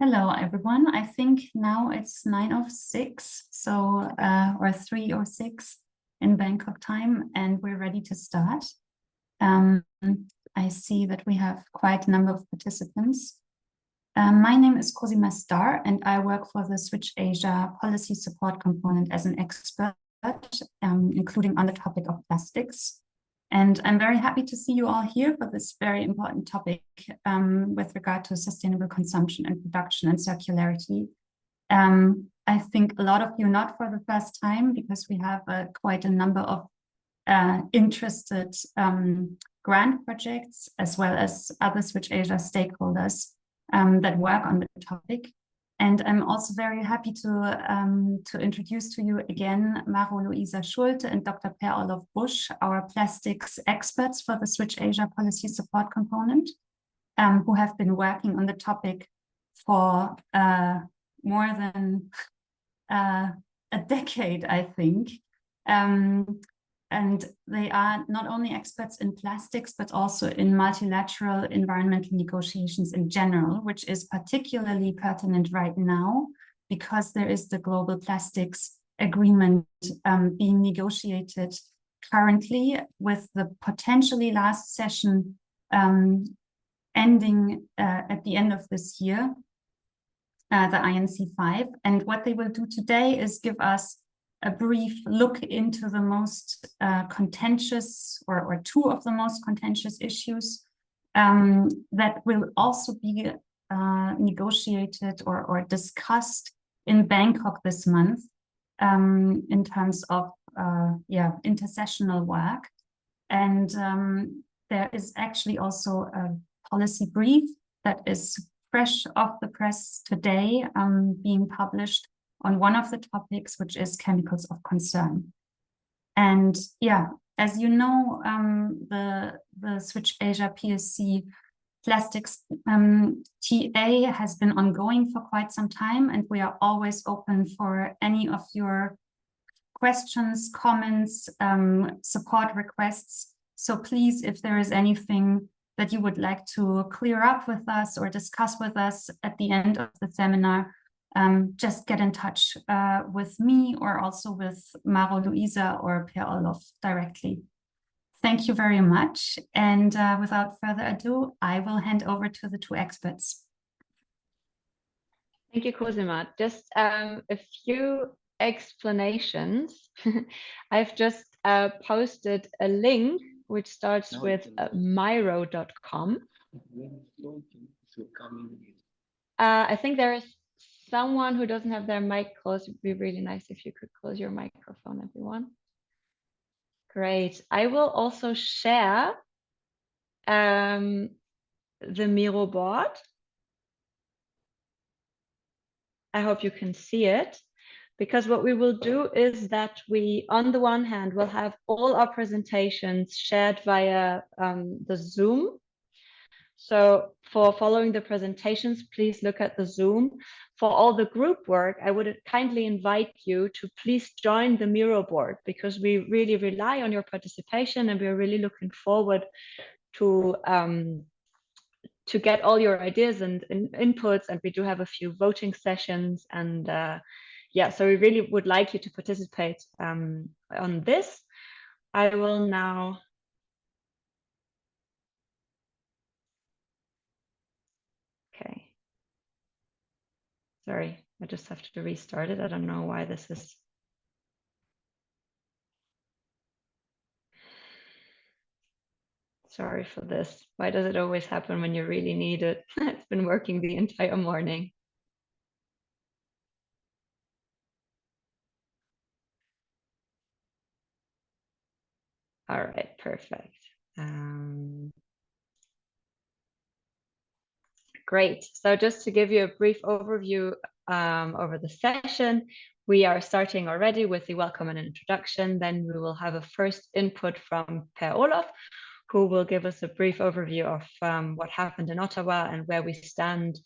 Hello, everyone. I think now it's 9:06, so or 3:06 in Bangkok time, and we're ready to start. I see that we have quite a number of participants. My name is Cosima Starr, and I work for the SWITCH-Asia policy support component as an expert, including on the topic of plastics. And I'm very happy to see you all here for this very important topic with regard to sustainable consumption and production and circularity. I think a lot of you not for the first time, because we have quite a number of interested grant projects, as well as other SWITCH-Asia stakeholders that work on the topic. And I'm also very happy to introduce to you again Maro-Louisa Schulte and Dr. Per-Olof Busch, our plastics experts for the SWITCH-Asia policy support component, who have been working on the topic for more than a decade, I think. And they are not only experts in plastics, but also in multilateral environmental negotiations in general, which is particularly pertinent right now because there is the global plastics agreement being negotiated currently, with the potentially last session ending at the end of this year, the INC5. And what they will do today is give us a brief look into the most contentious or two of the most contentious issues that will also be negotiated or discussed in Bangkok this month in terms of intersessional work. And there is actually also a policy brief that is fresh off the press today, being published on one of the topics, which is chemicals of concern. And yeah, as you know, the SWITCH-Asia PSC plastics TA has been ongoing for quite some time, and we are always open for any of your questions, comments, support requests. So please, if there is anything that you would like to clear up with us or discuss with us at the end of the seminar, just get in touch with me or also with Maro-Louisa or Per-Olof directly. Thank you very much. And without further ado, I will hand over to the two experts. Thank you, Cosima. Just a few explanations. I've just posted a link which starts with myro.com. I think there is someone who doesn't have their mic closed. It would be really nice if you could close your microphone, everyone. Great. I will also share the Miro board. I hope you can see it, because what we will do is that we, on the one hand, will have all our presentations shared via the Zoom. So for following the presentations, please look at the Zoom. For all the group work, I would kindly invite you to please join the Miro board, because we really rely on your participation and we're really looking forward to get all your ideas and inputs. And we do have a few voting sessions. And yeah, so we really would like you to participate on this. I will now sorry, I just have to restart it. I don't know why this is. Sorry for this. Why does it always happen when you really need it? It's been working the entire morning. All right, perfect. Great. So just to give you a brief overview over the session, we are starting already with the welcome and introduction. Then we will have a first input from Per-Olof, who will give us a brief overview of what happened in Ottawa and where we stand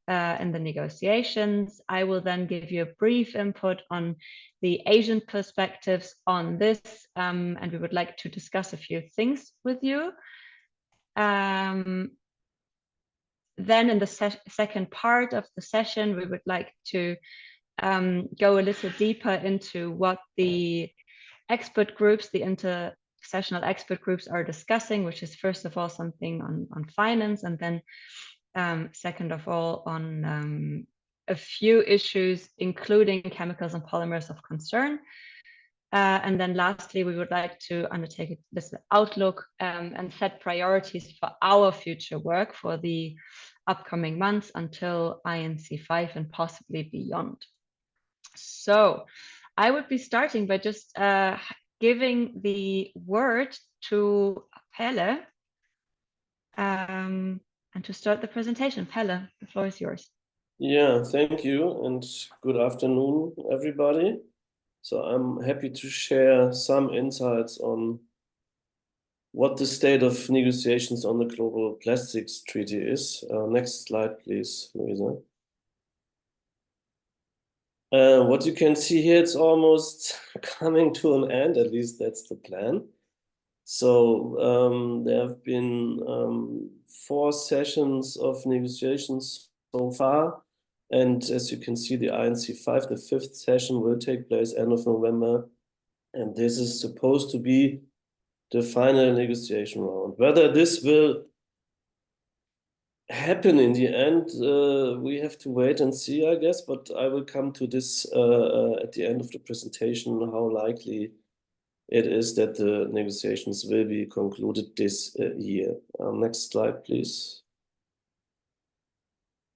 in the negotiations. I will then give you a brief input on the Asian perspectives on this, and we would like to discuss a few things with you. then in the second part of the session, we would like to go a little deeper into what the expert groups, the intersessional expert groups are discussing, which is first of all something on finance, and then second of all on a few issues, including chemicals and polymers of concern. And then lastly, we would like to undertake this outlook and set priorities for our future work for the upcoming months until INC5 and possibly beyond. So I would be starting by just giving the word to Pelle and to start the presentation. Pelle, the floor is yours. Yeah, thank you, and good afternoon, everybody. So I'm happy to share some insights on what the state of negotiations on the Global Plastics Treaty is. Next slide, please, Louisa. What you can see here, it's almost coming to an end, at least that's the plan. So there have been 4 sessions of negotiations so far. And as you can see, the INC5, the 5th session, will take place end of November. And this is supposed to be the final negotiation round. Whether this will happen in the end, we have to wait and see, I guess. But I will come to this at the end of the presentation, how likely it is that the negotiations will be concluded this year. Next slide, please.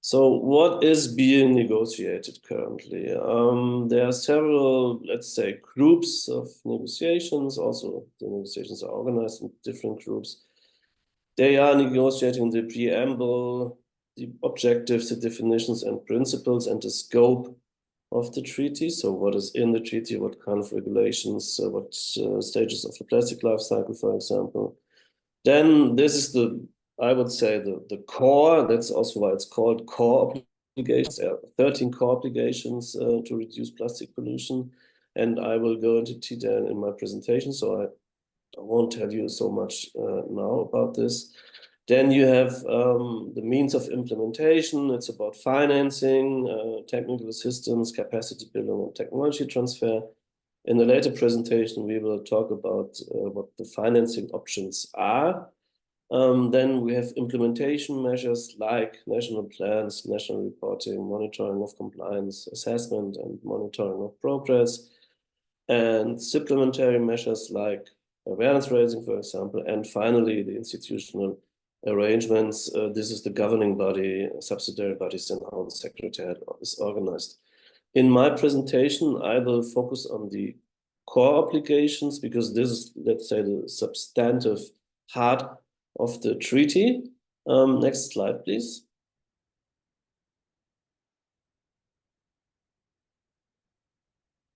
So what is being negotiated currently? There are several, let's say, groups of negotiations. Also, the negotiations are organized in different groups. They are negotiating the preamble, the objectives, the definitions and principles, and the scope of the treaty. So what is in the treaty, what kind of regulations, what stages of the plastic life cycle, for example. Then this is I would say the core. That's also why it's called core obligations. There are 13 core obligations to reduce plastic pollution. And I will go into detail in my presentation, so I won't tell you so much now about this. Then you have the means of implementation. It's about financing, technical assistance, capacity building, and technology transfer. In the later presentation, we will talk about what the financing options are. Then we have implementation measures like national plans, national reporting, monitoring of compliance, assessment and monitoring of progress, and supplementary measures like awareness raising, for example, and finally the institutional arrangements. This is the governing body, subsidiary bodies, and how the secretariat is organized. In my presentation, I will focus on the core obligations because this is, let's say, the substantive heart of the treaty. Next slide, please.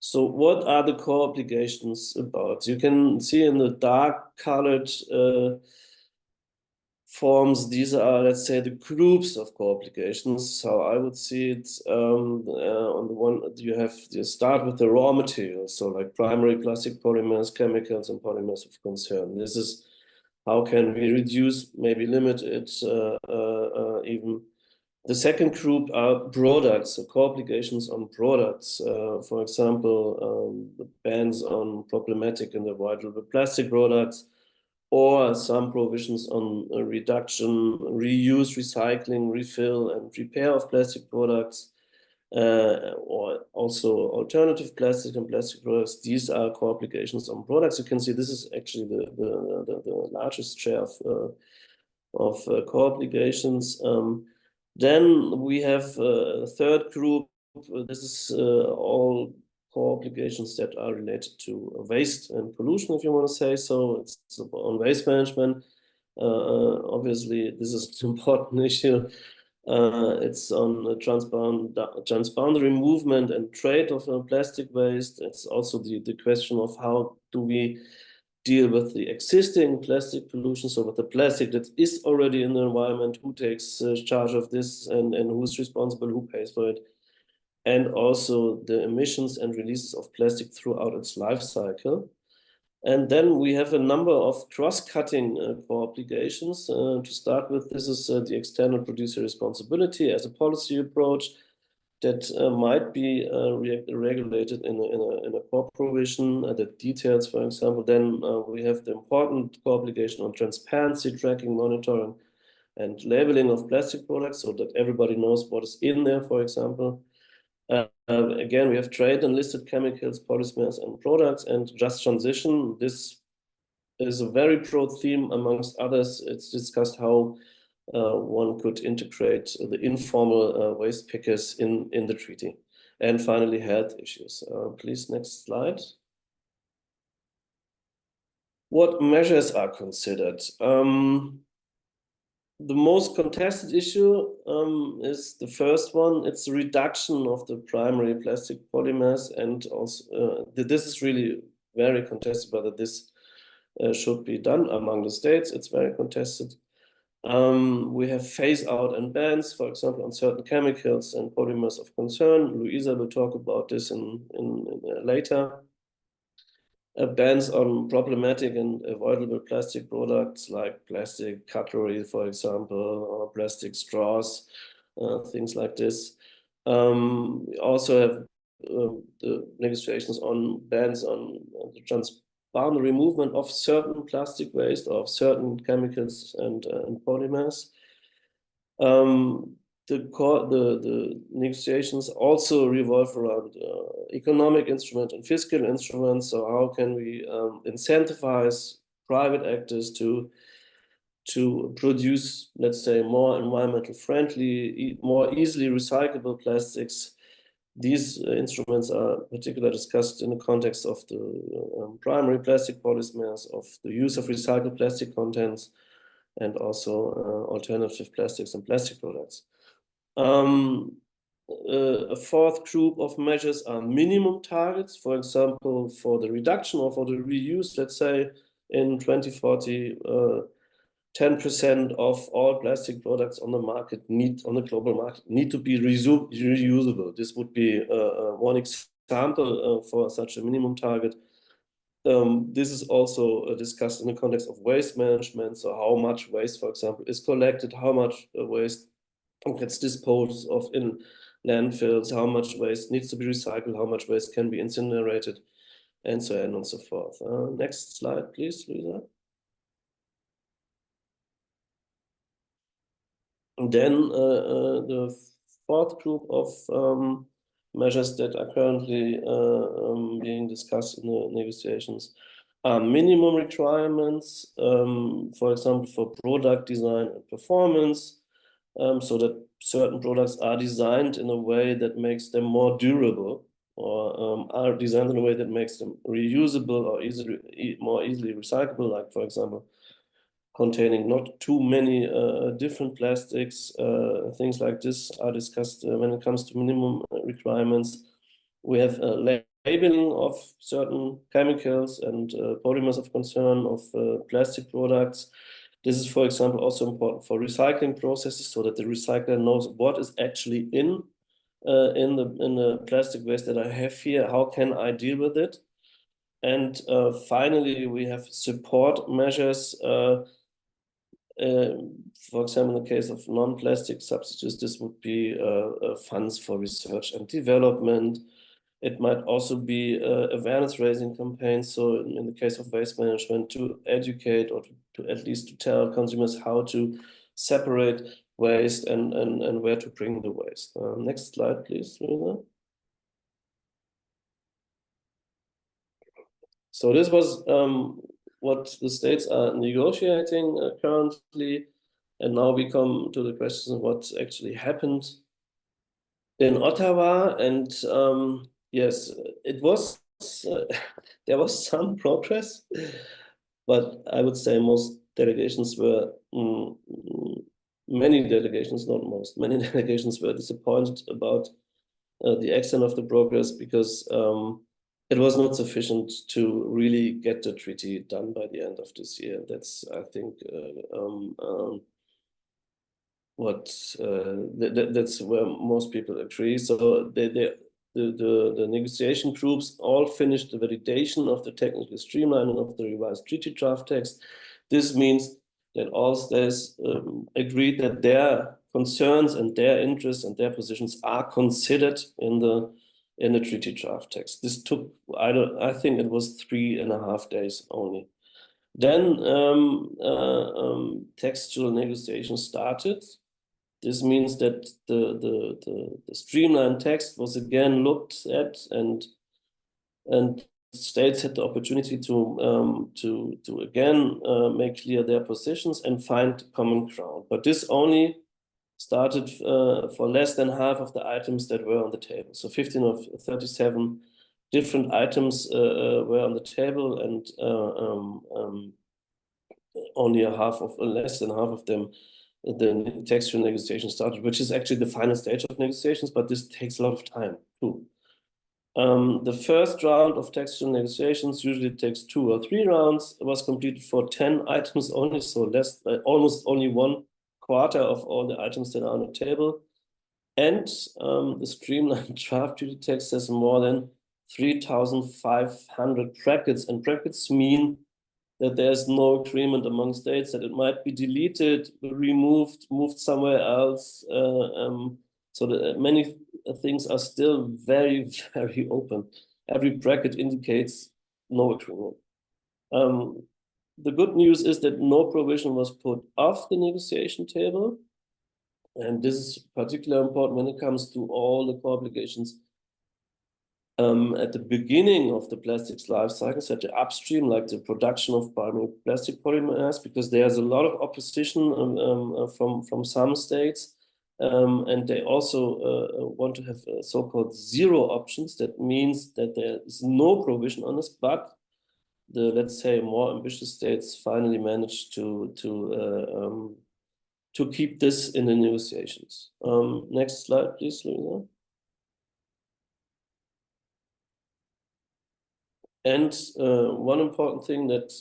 So what are the core obligations about? You can see in the dark colored forms, these are, let's say, the groups of core obligations. So I would see it on the one, you start with the raw materials, so like primary plastic polymers, chemicals, and polymers of concern. This is how can we reduce, maybe limit it even. The second group are products, so core obligations on products. For example, the bans on problematic and avoidable plastic products, or some provisions on reduction, reuse, recycling, refill, and repair of plastic products, or also alternative plastic and plastic products. These are core obligations on products. You can see this is actually the largest share of core obligations. Then we have a third group. This is all core obligations that are related to waste and pollution, if you want to say so. It's on waste management. Obviously, this is an important issue. It's on transboundary movement and trade of plastic waste. It's also the question of how do we deal with the existing plastic pollution, so with the plastic that is already in the environment, who takes charge of this and who's responsible, who pays for it, and also the emissions and releases of plastic throughout its life cycle. And then we have a number of cross-cutting core obligations. To start with, this is the external producer responsibility as a policy approach that might be regulated in a core provision that details, for example. Then we have the important core obligation on transparency, tracking, monitoring, and labeling of plastic products so that everybody knows what is in there, for example. Again, we have trade and listed chemicals, polymers, and products, and just transition. This is a very broad theme amongst others. It's discussed how one could integrate the informal waste pickers in the treaty. And finally, health issues. Please, next slide. What measures are considered? The most contested issue is the first one. It's the reduction of the primary plastic polymers, and also this is really very contested whether this should be done among the states. It's very contested. We have phase out and bans, for example, on certain chemicals and polymers of concern. Luisa will talk about this in later. Bans on problematic and avoidable plastic products like plastic cutlery, for example, or plastic straws, things like this. We also have the negotiations on bans on the transboundary movement of certain plastic waste or of certain chemicals and polymers. The negotiations also revolve around economic instruments and fiscal instruments. So how can we incentivize private actors to produce, let's say, more environmental friendly, more easily recyclable plastics? These instruments are particularly discussed in the context of the primary plastic polymers, of the use of recycled plastic contents, and also alternative plastics and plastic products. A fourth group of measures are minimum targets, for example, for the reduction or for the reuse. Let's say in 2040, 10% of all plastic products on the market on the global market need to be reusable. This would be one example for such a minimum target. This is also discussed in the context of waste management. So how much waste, for example, is collected, how much waste gets disposed of in landfills, how much waste needs to be recycled, how much waste can be incinerated, and so on and so forth. Next slide, please, Luisa. And then the fourth group of measures that are currently being discussed in the negotiations are minimum requirements, for example, for product design and performance, so that certain products are designed in a way that makes them more durable, or are designed in a way that makes them reusable or more easily recyclable, like, for example, containing not too many different plastics. Things like this are discussed when it comes to minimum requirements. We have labeling of certain chemicals and polymers of concern of plastic products. This is, for example, also important for recycling processes, so that the recycler knows what is actually in the plastic waste that I have here. How can I deal with it? And finally, we have support measures. For example, in the case of non-plastic substitutes, this would be funds for research and development. It might also be awareness raising campaigns. So in the case of waste management, to educate or to at least to tell consumers how to separate waste and where to bring the waste. Next slide, please, Luisa. So this was what the states are negotiating currently. And now we come to the question of what actually happened in Ottawa. And yes, it was there was some progress, but I would say most delegations were many delegations, not most, many delegations were disappointed about the extent of the progress, because it was not sufficient to really get the treaty done by the end of this year. That's, I think, that's where most people agree. So the negotiation groups all finished the validation of the technical streamlining of the revised treaty draft text. This means that all states agreed that their concerns and their interests and their positions are considered in the treaty draft text. This took, I think it was 3.5 days only. Then textual negotiations started. This means that the streamlined text was again looked at, and states had the opportunity to again make clear their positions and find common ground. But this only started for less than half of the items that were on the table. So 15 of 37 different items were on the table, and only less than half of them, the textual negotiation started, which is actually the final stage of negotiations, but this takes a lot of time too. The first round of textual negotiations usually takes 2 or 3 rounds. It was completed for 10 items only, so almost only 1/4 of all the items that are on the table. And the streamlined draft treaty text has more than 3,500 brackets, and brackets mean that there's no agreement among states, that it might be deleted, removed, moved somewhere else. So that many things are still very, very open. Every bracket indicates no agreement. The good news is that no provision was put off the negotiation table. And this is particularly important when it comes to all the co-obligations at the beginning of the plastics life cycles, at the upstream, like the production of primary plastic polymers, because there's a lot of opposition from some states, and they also want to have so-called zero options. That means that there is no provision on this, but the, let's say, more ambitious states finally managed to keep this in the negotiations. Next slide, please, Louisa. And one important thing that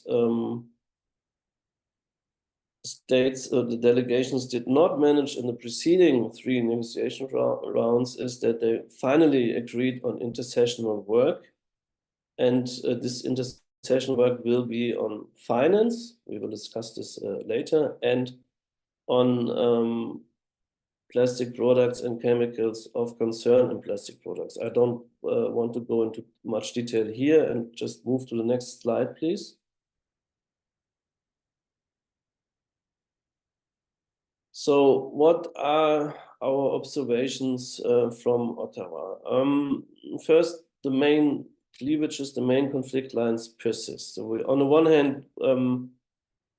states, the delegations did not manage in the preceding 3 negotiation rounds is that they finally agreed on intersessional work. And this intersessional work will be on finance. We will discuss this later. And on plastic products and chemicals of concern in plastic products. I don't want to go into much detail here, and just move to the next slide, please. So what are our observations from Ottawa? First, the main cleavages, the main conflict lines persist. So on the one hand,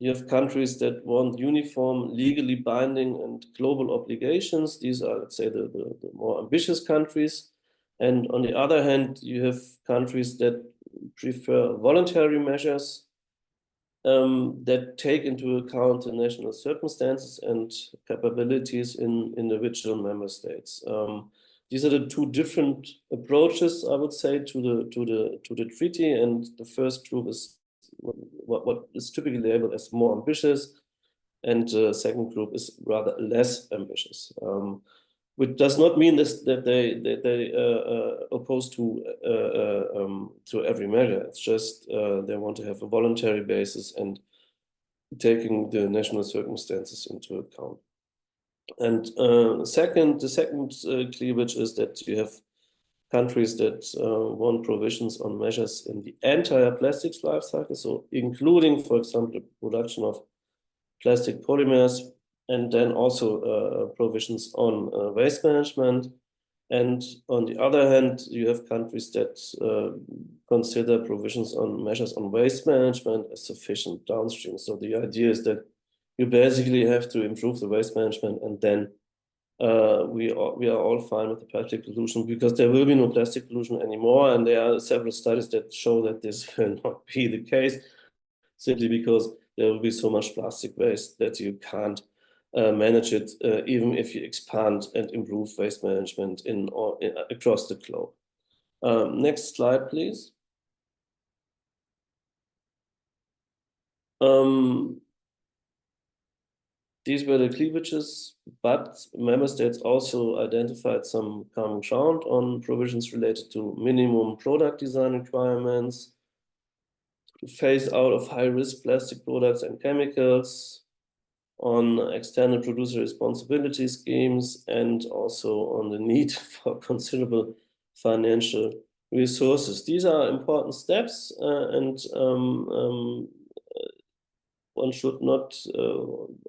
you have countries that want uniform, legally binding and global obligations. These are, let's say, the more ambitious countries. And on the other hand, you have countries that prefer voluntary measures that take into account the national circumstances and capabilities in individual member states. These are the 2 different approaches, I would say, to the treaty. And the first group is what is typically labeled as more ambitious, and the second group is rather less ambitious, which does not mean that they oppose to every measure. It's just they want to have a voluntary basis and taking the national circumstances into account. And the second cleavage is that you have countries that want provisions on measures in the entire plastics life cycle, so including, for example, the production of plastic polymers, and then also provisions on waste management. And on the other hand, you have countries that consider provisions on measures on waste management as sufficient downstream. So the idea is that you basically have to improve the waste management, and then we are all fine with the plastic pollution, because there will be no plastic pollution anymore. And there are several studies that show that this will not be the case, simply because there will be so much plastic waste that you can't manage it, even if you expand and improve waste management across the globe. Next slide, please. these were the cleavages, but member states also identified some common ground on provisions related to minimum product design requirements, to phase out of high-risk plastic products and chemicals, on external producer responsibility schemes, and also on the need for considerable financial resources. These are important steps, and one should not,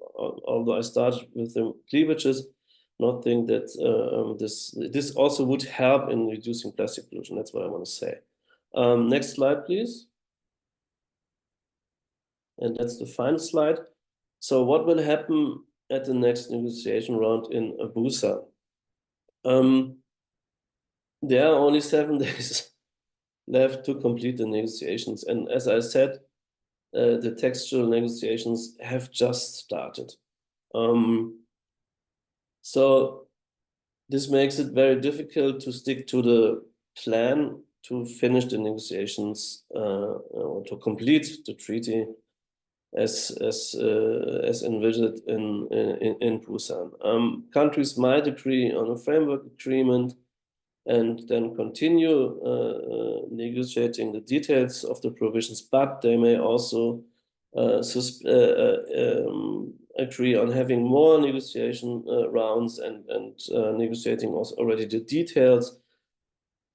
although I started with the cleavages, not think that this also would help in reducing plastic pollution. That's what I want to say. Next slide, please. And that's the final slide. So what will happen at the next negotiation round in Busan? There are only 7 days left to complete the negotiations. And as I said, the textual negotiations have just started. So this makes it very difficult to stick to the plan to finish the negotiations or to complete the treaty as envisioned in Busan. Countries might agree on a framework agreement and then continue negotiating the details of the provisions, but they may also agree on having more negotiation rounds and negotiating also already the details.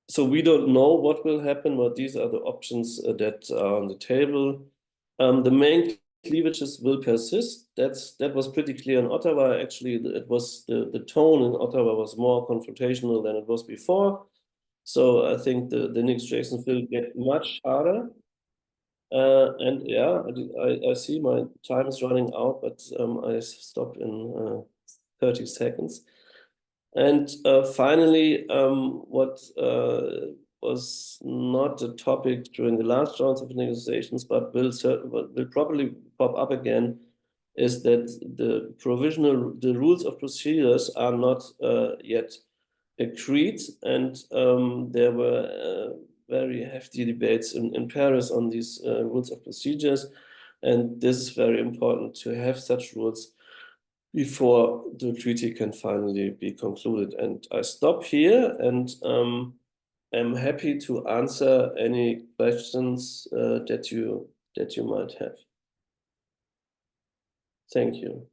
So we don't know what will happen, but these are the options that are on the table. The main cleavages will persist. That was pretty clear in Ottawa. Actually, it was the tone in Ottawa was more confrontational than it was before. So I think the negotiations will get much harder. And yeah, I see my time is running out, but I stop in 30 seconds. And finally, what was not a topic during the last rounds of negotiations, but will probably pop up again, is that the rules of procedures are not yet agreed, and there were very hefty debates in Paris on these rules of procedures, and this is very important to have such rules before the treaty can finally be concluded. And I stop here, and I'm happy to answer any questions that you might have. Thank you.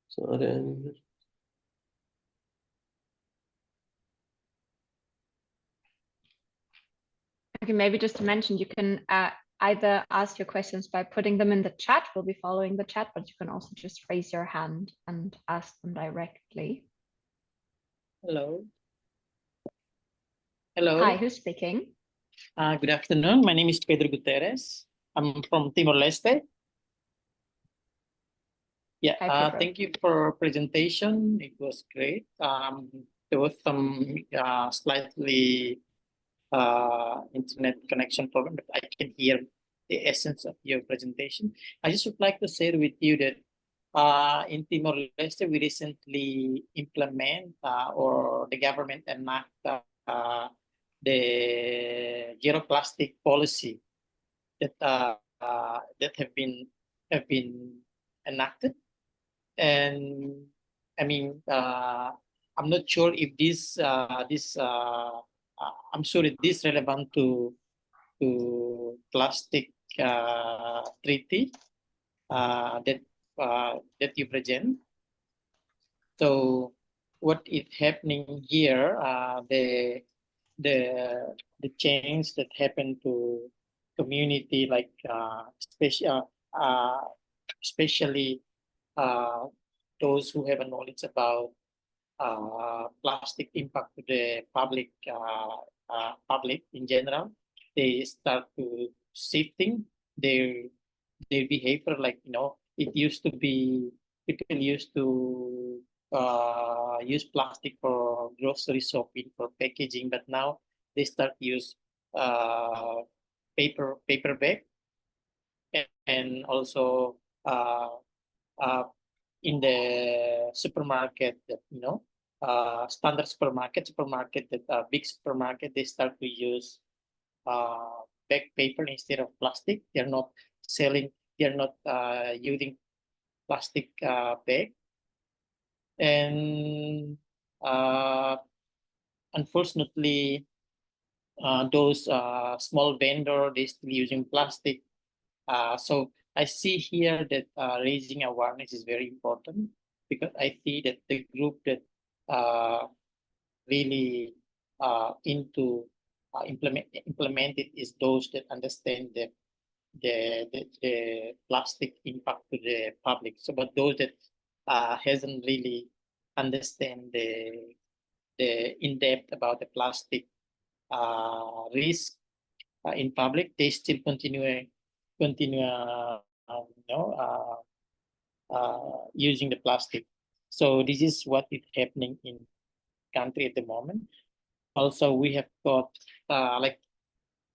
So are there any? Okay, maybe just to mention, you can either ask your questions by putting them in the chat. We'll be following the chat, but you can also just raise your hand and ask them directly. Hello. Hello. Hi, who's speaking? Good afternoon. My name is Pedro Guterres. I'm from Timor-Leste. Yeah, Hi, thank you for presentation. It was great. There was some slightly internet connection problem, but I can hear the essence of your presentation. I just would like to share with you that in Timor-Leste, we recently implement or the government enact the zero plastic policy that that have been enacted, and I mean I'm not sure if this I'm sure it is relevant to plastic treaty that you present. So what is happening here? The change that happened to community, like especially those who have a knowledge about plastic impact to the public in general, they start to shifting their behavior. Like, you know, it used to be people used to use plastic for grocery shopping, for packaging, but now they start to use paper bag, and also in the supermarket, that, you know, standard supermarket that big supermarket, they start to use bag paper instead of plastic. They're not selling. They're not using plastic bag. And unfortunately, those small vendor, they still using plastic. So I see here that raising awareness is very important, because I see that the group that really into implement it is those that understand the plastic impact to the public. So, but those that hasn't really understand the in depth about the plastic risk in public, they still continue using the plastic. So this is what is happening in country at the moment. Also, we have got like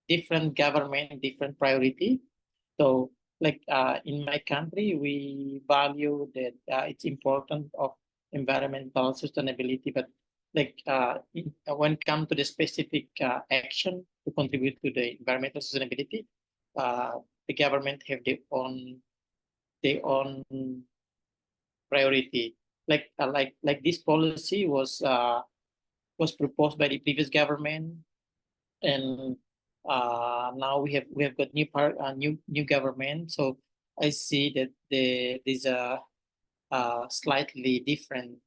different government, different priority. So like in my country, we value that it's important of environmental sustainability, but like when it comes to the specific action to contribute to the environmental sustainability, the government have their own priority. Like this policy was proposed by the previous government, and now we have got new government. So I see that there's a slightly different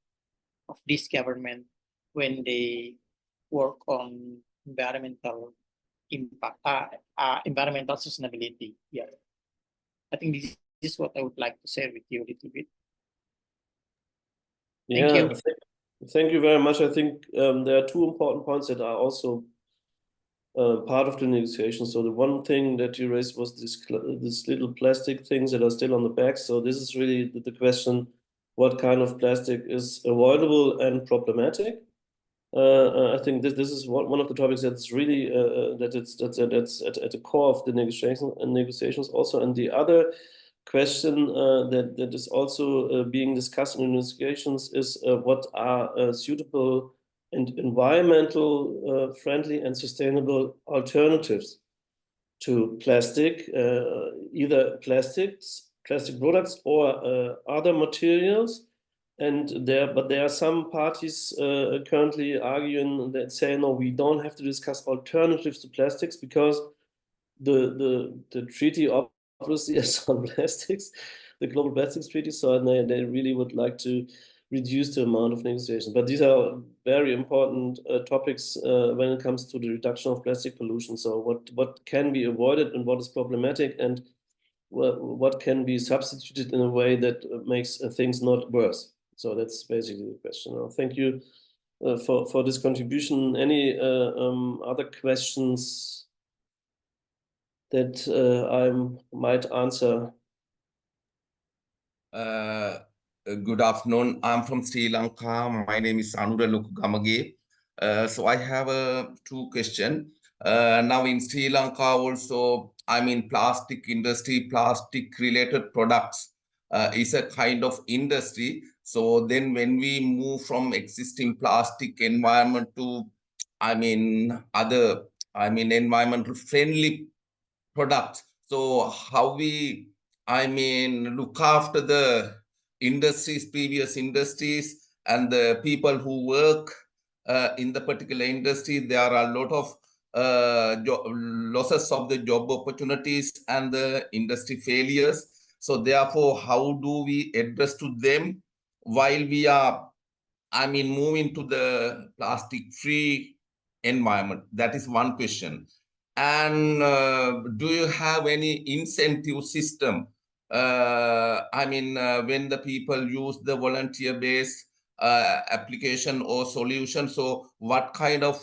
of this government when they work on environmental impact, environmental sustainability. Yeah, I think this is what I would like to share with you a little bit. Thank you. Thank you very much. I think there are two important points that are also part of the negotiation. So the one thing that you raised was this little plastic things that are still on the back. So this is really the question: what kind of plastic is avoidable and problematic? I think this is one of the topics that's really that's at the core of the negotiations also. And the other question that is also being discussed in the negotiations is what are suitable and environmental friendly and sustainable alternatives to plastic, either plastic products or other materials. And there are some parties currently arguing that say, no, we don't have to discuss alternatives to plastics, because the treaty obviously is on plastics, the Global Plastics Treaty. So they really would like to reduce the amount of negotiation. But these are very important topics when it comes to the reduction of plastic pollution. So what can be avoided and what is problematic, and what can be substituted in a way that makes things not worse. So that's basically the question. Thank you for this contribution. Any other questions that I might answer? Good afternoon. I'm from Sri Lanka. My name is Anura Lukugamage. So I have two questions. Now in Sri Lanka also, I mean, plastic industry, plastic related products is a kind of industry. So then when we move from existing plastic environment to, I mean, other, I mean, environmental friendly products. So how we, I mean, look after the industries, previous industries, and the people who work in the particular industry. There are a lot of losses of the job opportunities and the industry failures. So therefore, how do we address to them while we are, I mean, moving to the plastic-free environment? That is one question. And do you have any incentive system? I mean, when the people use the volunteer-based application or solution, so what kind of,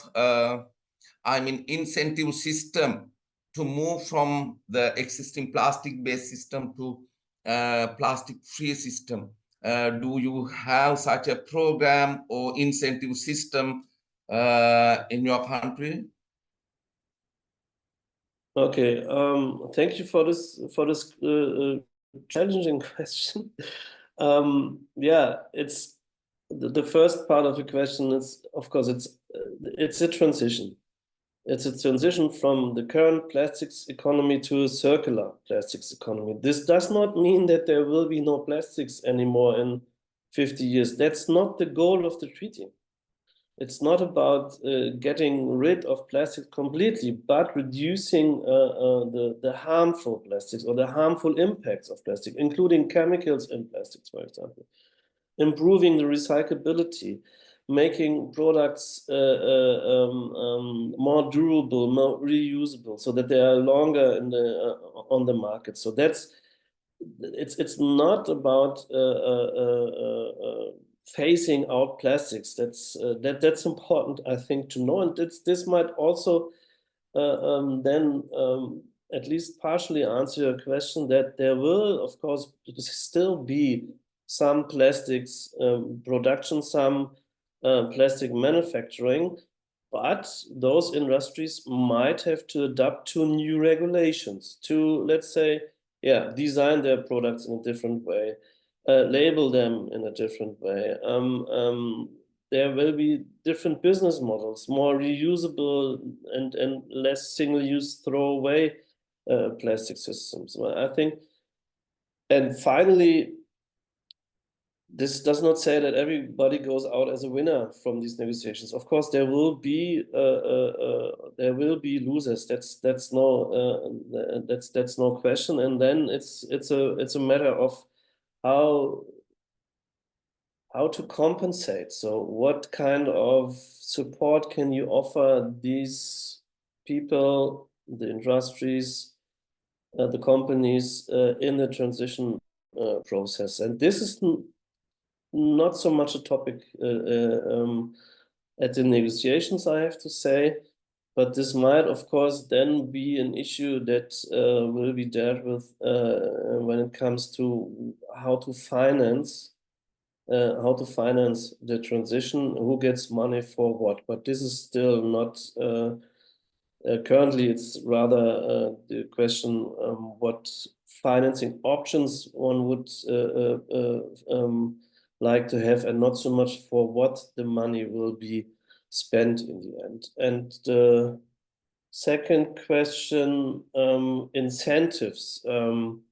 I mean, incentive system to move from the existing plastic-based system to plastic-free system? Do you have such a program or incentive system in your country? Okay, thank you for this challenging question. Yeah, it's the first part of the question is, of course, it's a transition. It's a transition from the current plastics economy to a circular plastics economy. This does not mean that there will be no plastics anymore in 50 years. That's not the goal of the treaty. It's not about getting rid of plastic completely, but reducing the harmful plastics or the harmful impacts of plastic, including chemicals in plastics, for example. Improving the recyclability, making products more durable, more reusable, so that they are longer in the on the market. So that's it's not about phasing out plastics. That's important, I think, to know. And this might also then at least partially answer your question that there will, of course, still be some plastics production, some plastic manufacturing, but those industries might have to adapt to new regulations, to, let's say, design their products in a different way, label them in a different way. There will be different business models, more reusable and less single-use throwaway plastic systems. Well, I think, and finally, this does not say that everybody goes out as a winner from these negotiations. Of course, there will be losers. That's no question. And then it's a matter of how to compensate. So what kind of support can you offer these people, the industries, the companies in the transition process? And this is not so much a topic at the negotiations, I have to say, but this might, of course, then be an issue that will be dealt with when it comes to how to finance the transition, who gets money for what. But this is still not currently. It's rather the question what financing options one would like to have, and not so much for what the money will be spent in the end. And the second question, incentives.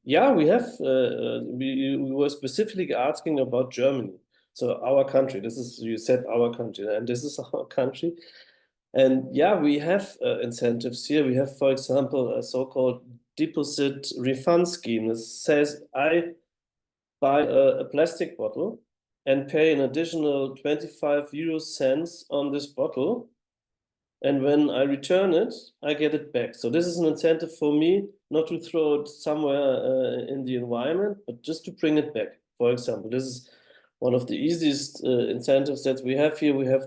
Yeah, we have. We were specifically asking about Germany. So our country. This is, you said our country, and this is our country. And yeah, we have incentives here. We have, for example, a so-called deposit refund scheme. This says I buy a plastic bottle and pay an additional 25 € on this bottle. And when I return it, I get it back. So this is an incentive for me not to throw it somewhere in the environment, but just to bring it back. For example, this is one of the easiest incentives that we have here. We have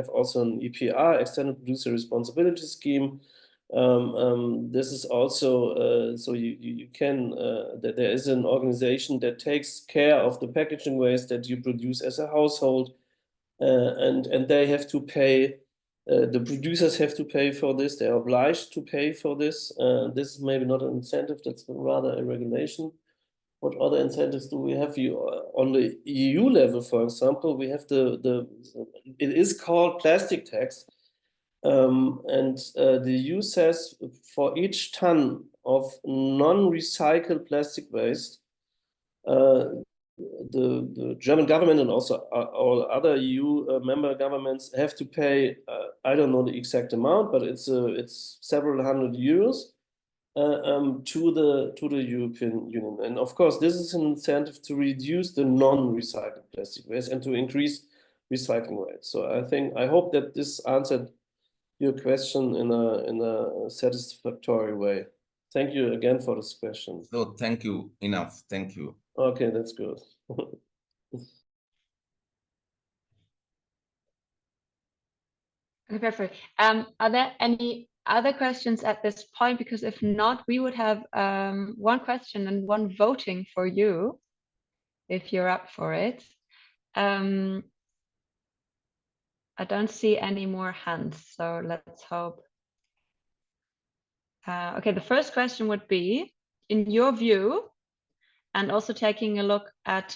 also an EPR, Extended Producer Responsibility Scheme. This is also so you can that there is an organization that takes care of the packaging waste that you produce as a household, and they have to pay. The producers have to pay for this. They are obliged to pay for this. This is maybe not an incentive. That's rather a regulation. What other incentives do we have here on the EU level? For example, we have it is called plastic tax. And the EU says for each ton of non-recycled plastic waste, the German government and also all other EU member governments have to pay, I don't know the exact amount, but it's several €100 to the European Union. And of course, this is an incentive to reduce the non-recycled plastic waste and to increase recycling rates. So I hope that this answered your question in a satisfactory way. Thank you again for this question. So thank you enough. Thank you. Okay, that's good. Okay, perfect. Are there any other questions at this point? Because if not, we would have one question and one voting for you, if you're up for it. I don't see any more hands, so let's hope. Okay, the first question would be, in your view, and also taking a look at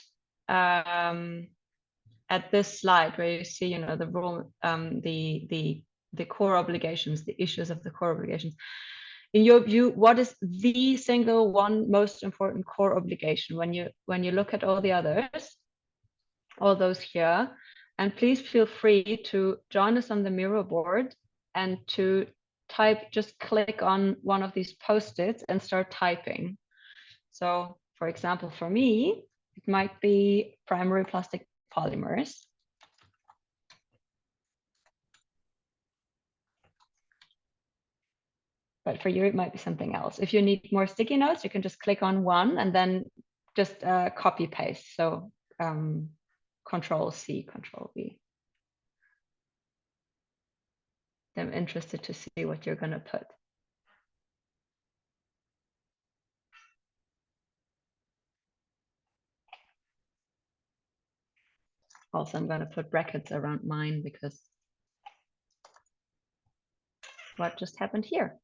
this slide where you see, the role, the the core obligations, the issues of the core obligations. In your view, what is the single one most important core obligation when you look at all the others, all those here? And please feel free to join us on the Miro board and to type, just click on one of these post-its and start typing. So for example, for me, it might be primary plastic polymers. But for you, it might be something else. If you need more sticky notes, you can just click on one and then just copy paste. So Control C, Control V. I'm interested to see what you're going to put. Also, I'm going to put brackets around mine because what just happened here?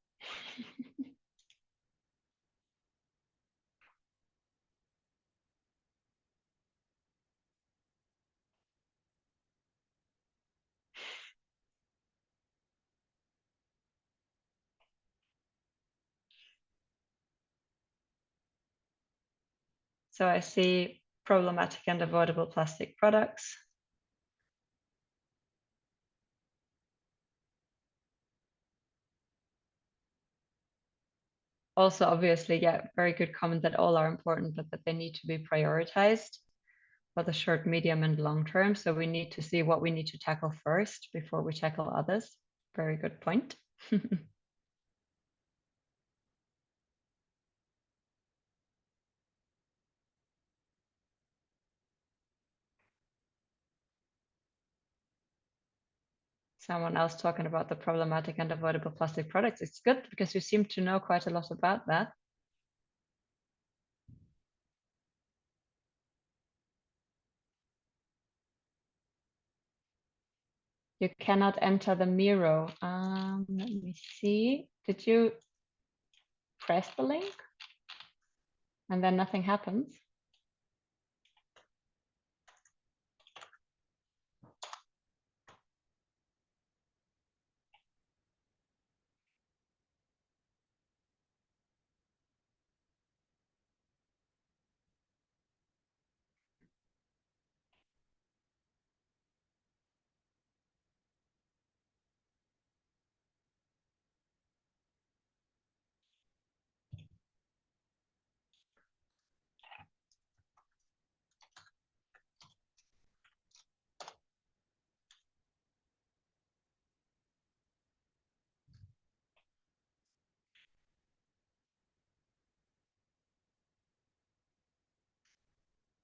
So I see problematic and avoidable plastic products. Also, obviously, yeah, very good comment that all are important, but that they need to be prioritized for the short, medium, and long term. So we need to see what we need to tackle first before we tackle others. Very good point. Someone else talking about the problematic and avoidable plastic products. It's good because you seem to know quite a lot about that. You cannot enter the Miro. Let me see. Did you press the link? And then nothing happens?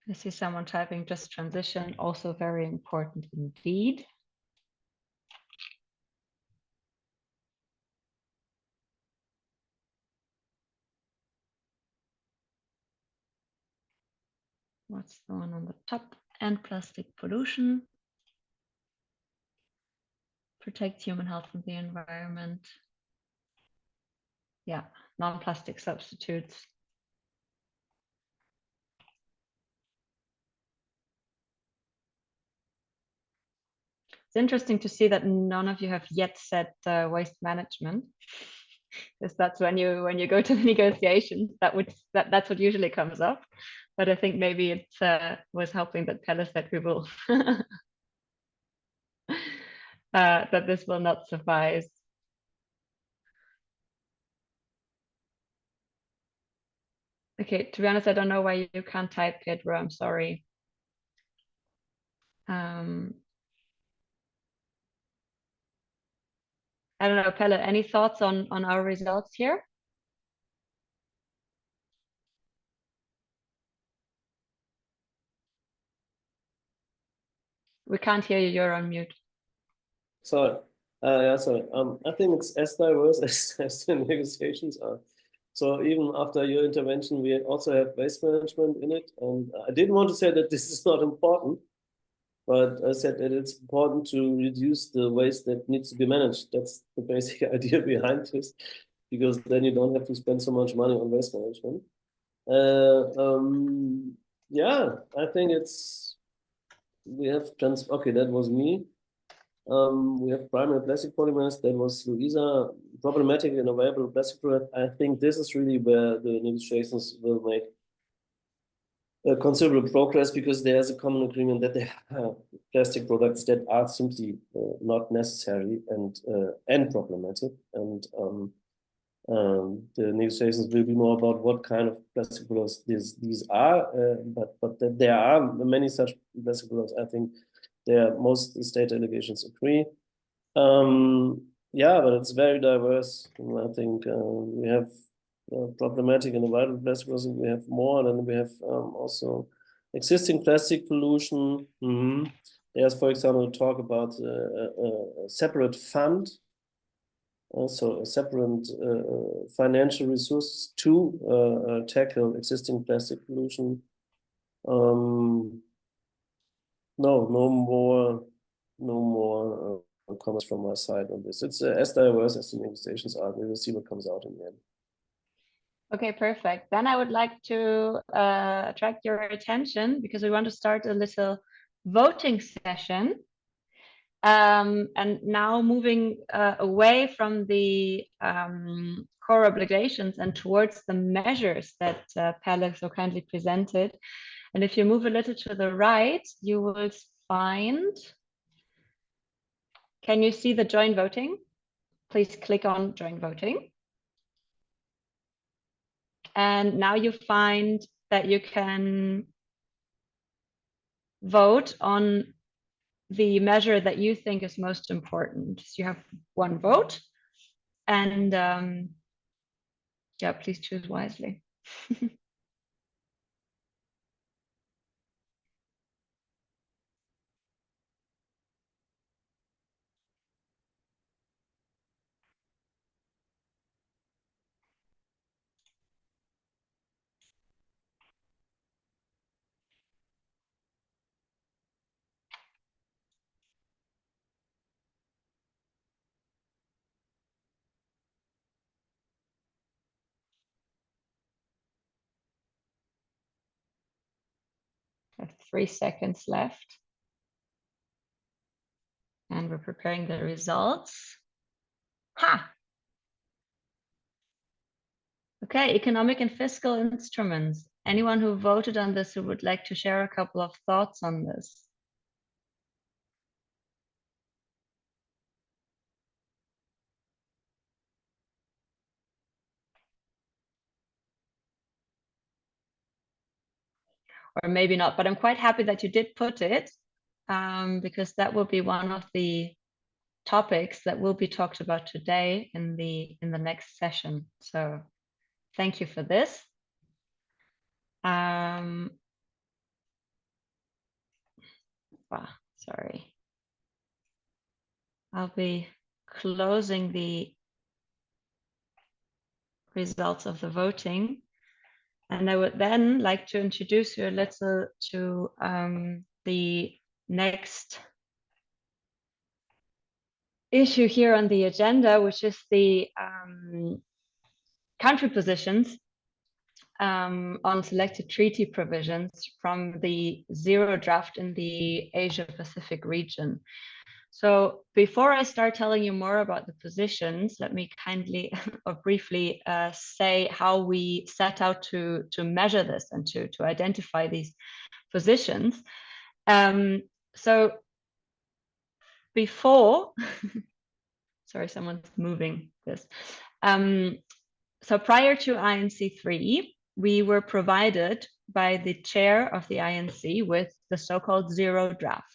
I see someone typing just transition, also very important indeed. What's the one on the top? And plastic pollution. Protect human health and the environment. Yeah, non-plastic substitutes. It's interesting to see that none of you have yet said waste management, because that's when you go to the negotiations, that's what usually comes up. But I think maybe it was helping that Pelle said we will that this will not suffice. Okay, to be honest, I don't know why you can't type, Pedro. I'm sorry. I don't know, Pelle, any thoughts on our results here? We can't hear you, you're on mute. Sorry. Yeah, sorry. I think it's as diverse as the negotiations are. So even after your intervention, we also have waste management in it. And I didn't want to say that this is not important, but I said that it's important to reduce the waste that needs to be managed. That's the basic idea behind this, because then you don't have to spend so much money on waste management. Yeah, I think we have okay, that was me. We have primary plastic polymers. That was Louisa. Problematic and available plastic product. I think this is really where the negotiations will make considerable progress, because there's a common agreement that there are plastic products that are simply not necessary and problematic. And the negotiations will be more about what kind of plastic products these are, but that there are many such plastic products. I think most state delegations agree. Yeah, but it's very diverse. And I think we have problematic and vital plastic products. We have more, and then we have also existing plastic pollution. There's, for example, talk about a separate fund, also a separate financial resources to tackle existing plastic pollution. No more comments from my side on this. It's as diverse as the negotiations are. We will see what comes out in the end. Okay, perfect. Then I would like to attract your attention, because we want to start a little voting session. And now moving away from the core obligations and towards the measures that Pelle so kindly presented. And if you move a little to the right, you will find, can you see the join voting? Please click on join voting. And now you find that you can vote on the measure that you think is most important. So you have one vote, and yeah, please choose wisely. I have 3 seconds left. And we're preparing the results. Ha! Okay, economic and fiscal instruments. Anyone who voted on this who would like to share a couple of thoughts on this? Or maybe not, but I'm quite happy that you did put it, because that will be one of the topics that will be talked about today in the next session. So thank you for this. Sorry. I'll be closing the results of the voting. And I would then like to introduce you a little to the next issue here on the agenda, which is the country positions on selected treaty provisions from the zero draft in the Asia Pacific region. So before I start telling you more about the positions, let me kindly or briefly say how we set out to measure this and to identify these positions. So before, sorry, someone's moving this. So prior to INC3, we were provided by the chair of the INC with the so-called zero draft.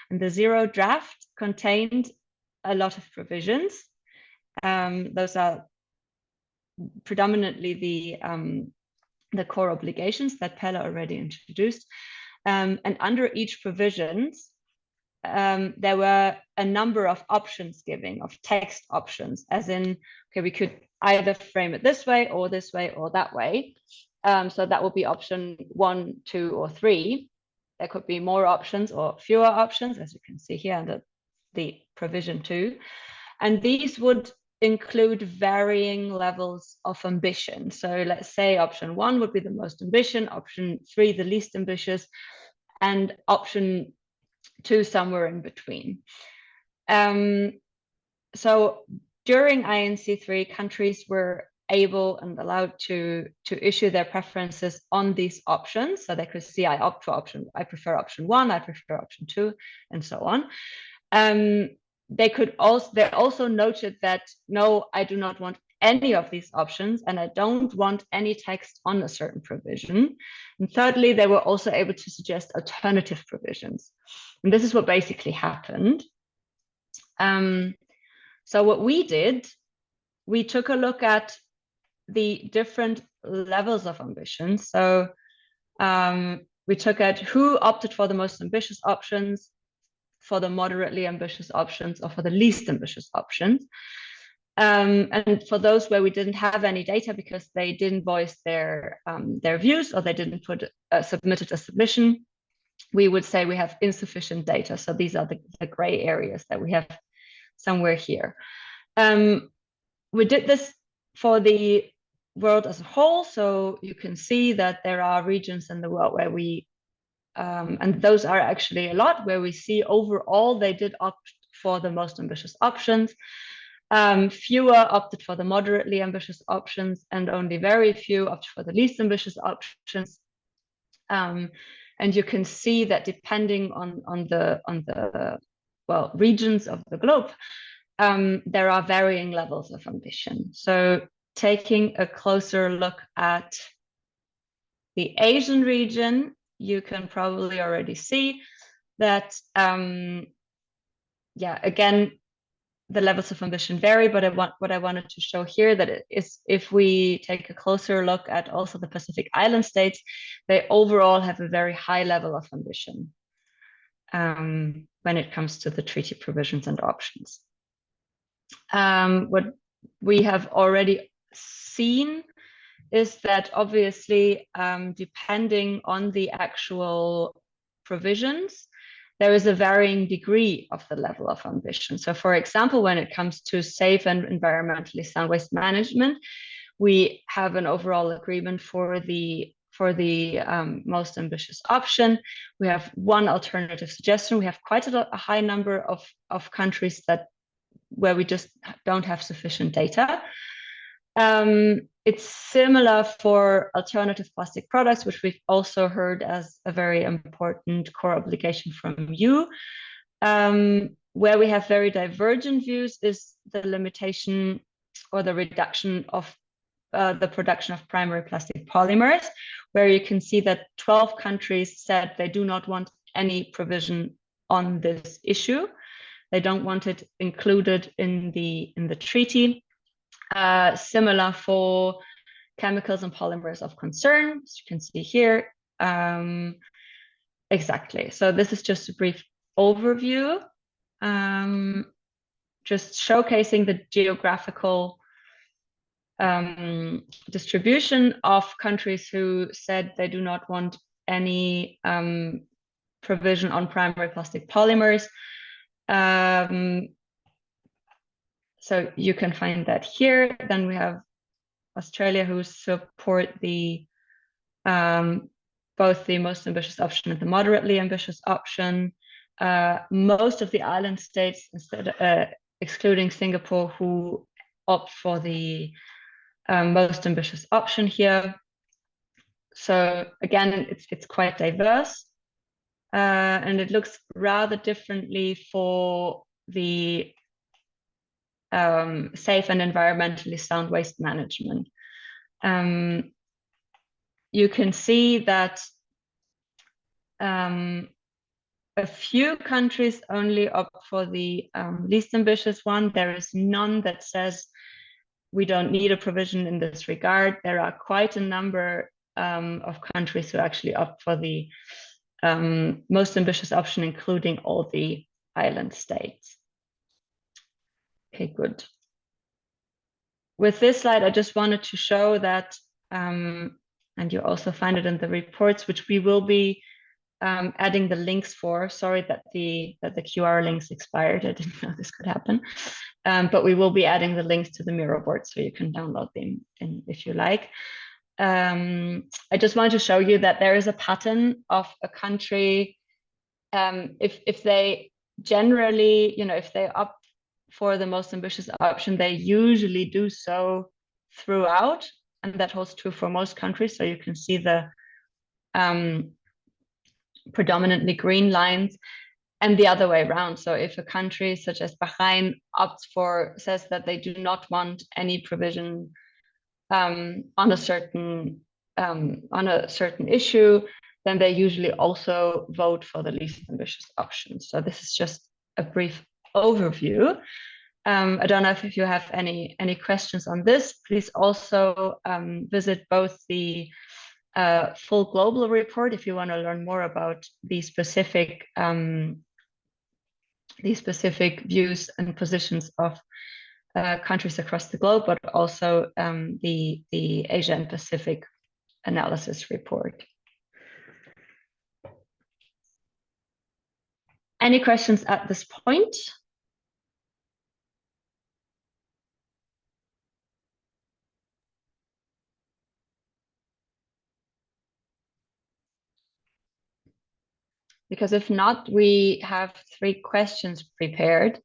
And the zero draft contained a lot of provisions. Those are predominantly the core obligations that Pelle already introduced. And under each provisions, there were a number of options giving, of text options, as in, okay, we could either frame it this way or that way. So that would be option 1, 2, or 3. There could be more options or fewer options, as you can see here under the provision 2. And these would include varying levels of ambition. So let's say option 1 would be the most ambitious, option 3 the least ambitious, and option 2 somewhere in between. So during INC3, countries were able and allowed to issue their preferences on these options. So they could see, I opt for option, I prefer option 1, I prefer option 2, and so on. They also noted that, no, I do not want any of these options, and I don't want any text on a certain provision. And thirdly, they were also able to suggest alternative provisions. And this is what basically happened. So what we did, we took a look at the different levels of ambition. So we took at who opted for the most ambitious options, for the moderately ambitious options, or for the least ambitious options. And for those where we didn't have any data because they didn't voice their views, or they didn't submitted a submission, we would say we have insufficient data. So these are the gray areas that we have somewhere here. We did this for the world as a whole. So you can see that there are regions in the world where we, and those are actually a lot, where we see overall they did opt for the most ambitious options. Fewer opted for the moderately ambitious options, and only very few opted for the least ambitious options. And you can see that depending on the regions of the globe, there are varying levels of ambition. So taking a closer look at the Asian region, you can probably already see that, again, the levels of ambition vary, but what I wanted to show here that it is, if we take a closer look at also the Pacific Island states, they overall have a very high level of ambition when it comes to the treaty provisions and options. What we have already seen is that obviously, depending on the actual provisions, there is a varying degree of the level of ambition. So for example, when it comes to safe and environmentally sound waste management, we have an overall agreement for the most ambitious option. We have one alternative suggestion. We have quite a high number of countries where we just don't have sufficient data. It's similar for alternative plastic products, which we've also heard as a very important core obligation from you. Where we have very divergent views is the limitation or the reduction of the production of primary plastic polymers, where you can see that 12 countries said they do not want any provision on this issue. They don't want it included in the treaty. Similar for chemicals and polymers of concern, as you can see here. Exactly. So this is just a brief overview, just showcasing the geographical distribution of countries who said they do not want any provision on primary plastic polymers. So you can find that here. Then we have Australia, who support the both the most ambitious option and the moderately ambitious option. Most of the island states, excluding Singapore, who opt for the most ambitious option here. So again, it's quite diverse, and it looks rather differently for the safe and environmentally sound waste management. You can see that a few countries only opt for the least ambitious one. There is none that says we don't need a provision in this regard. There are quite a number of countries who actually opt for the most ambitious option, including all the island states. Okay, good. With this slide, I just wanted to show that, and you also find it in the reports, which we will be adding the links for. Sorry that the QR links expired. I didn't know this could happen. But we will be adding the links to the Miro board so you can download them if you like. I just wanted to show you that there is a pattern of a country, if they generally, if they opt for the most ambitious option, they usually do so throughout, and that holds true for most countries. So you can see the predominantly green lines, and the other way around. So if a country such as Bahrain says that they do not want any provision on a certain issue, then they usually also vote for the least ambitious option. So this is just a brief overview. I don't know if you have any questions on this. Please also visit both the full global report if you want to learn more about these specific views and positions of countries across the globe, but also the Asia and Pacific analysis report. Any questions at this point? Because if not, we have 3 questions prepared.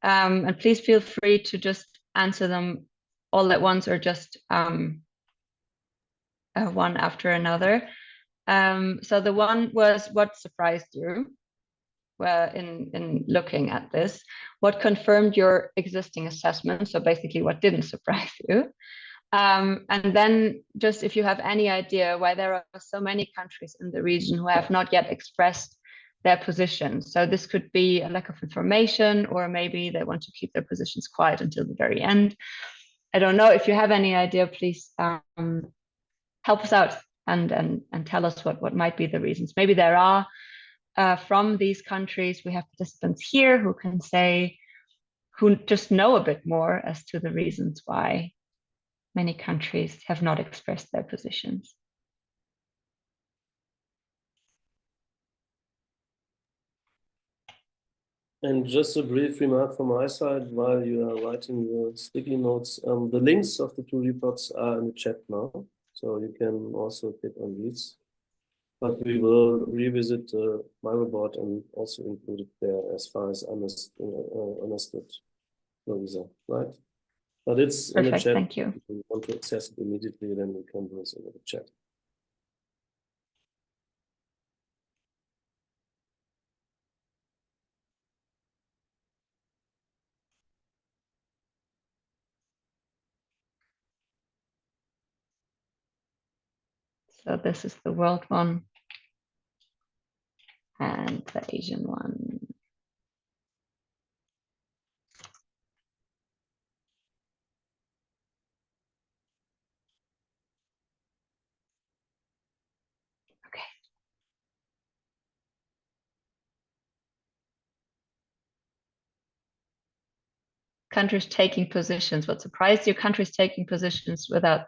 And please feel free to just answer them all at once or just one after another. So the one was, what surprised you in looking at this? What confirmed your existing assessment? So basically, what didn't surprise you? And then just if you have any idea why there are so many countries in the region who have not yet expressed their position. So this could be a lack of information, or maybe they want to keep their positions quiet until the very end. I don't know. If you have any idea, please help us out and tell us what might be the reasons. Maybe there are from these countries, we have participants here who just know a bit more as to the reasons why many countries have not expressed their positions. And just a brief remark from my side while you are writing your sticky notes. The links of the 2 reports are in the chat now, so you can also click on these. But we will revisit my report and also include it there as far as understood, Louisa, right? But it's Perfect, in the chat. thank you. If you want to access it immediately, then we can do it in the chat. So this is the world one and the Asian one. Okay. Countries taking positions. What surprised you? Countries taking positions without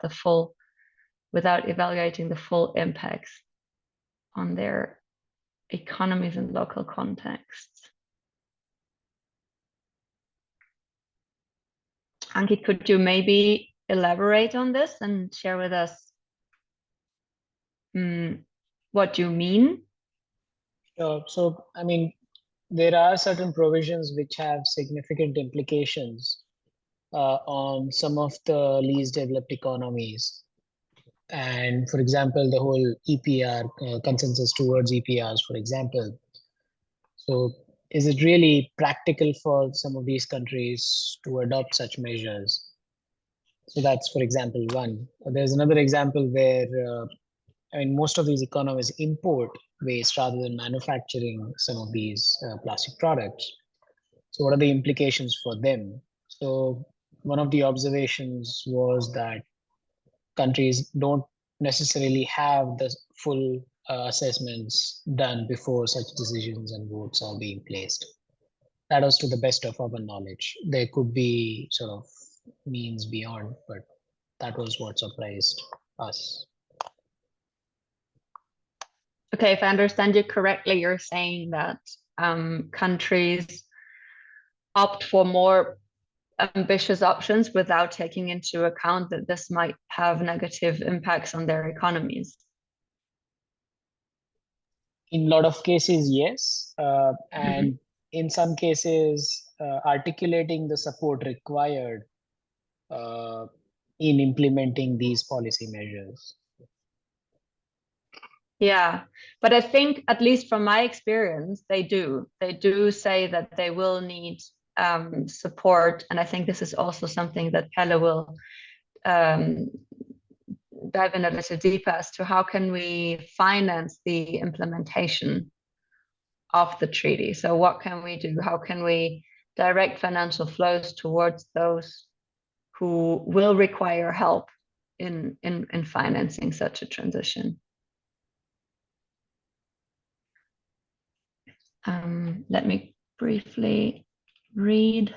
evaluating the full impacts on their economies and local contexts. Ankit, could you maybe elaborate on this and share with us what you mean? So, I mean, there are certain provisions which have significant implications on some of the least developed economies. And for example, the whole EPR consensus towards EPRs, for example. So is it really practical for some of these countries to adopt such measures? So that's, for example, one. There's another example where, I mean, most of these economies import waste rather than manufacturing some of these plastic products. So what are the implications for them? So one of the observations was that countries don't necessarily have the full assessments done before such decisions and votes are being placed. That was to the best of our knowledge. There could be sort of means beyond, but that was what surprised us. Okay, if I understand you correctly, you're saying that countries opt for more ambitious options without taking into account that this might have negative impacts on their economies. In a lot of cases, yes. And in some cases, articulating the support required in implementing these policy measures. Yeah, but I think, at least from my experience, they do say that they will need support, and I think this is also something that Pelle will dive in a little deeper as to how can we finance the implementation of the treaty. So what can we do? How can we direct financial flows towards those who will require help in financing such a transition? Let me briefly read.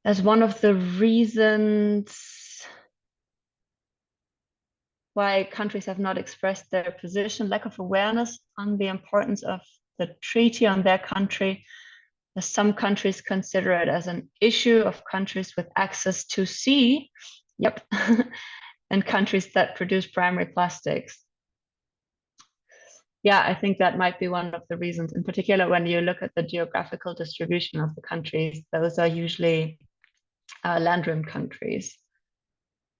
As one of the reasons why countries have not expressed their position, lack of awareness on the importance of the treaty on their country, as some countries consider it as an issue of countries with access to sea, yep, and countries that produce primary plastics. Yeah, I think that might be one of the reasons, in particular when you look at the geographical distribution of the countries. Those are usually land-rim countries.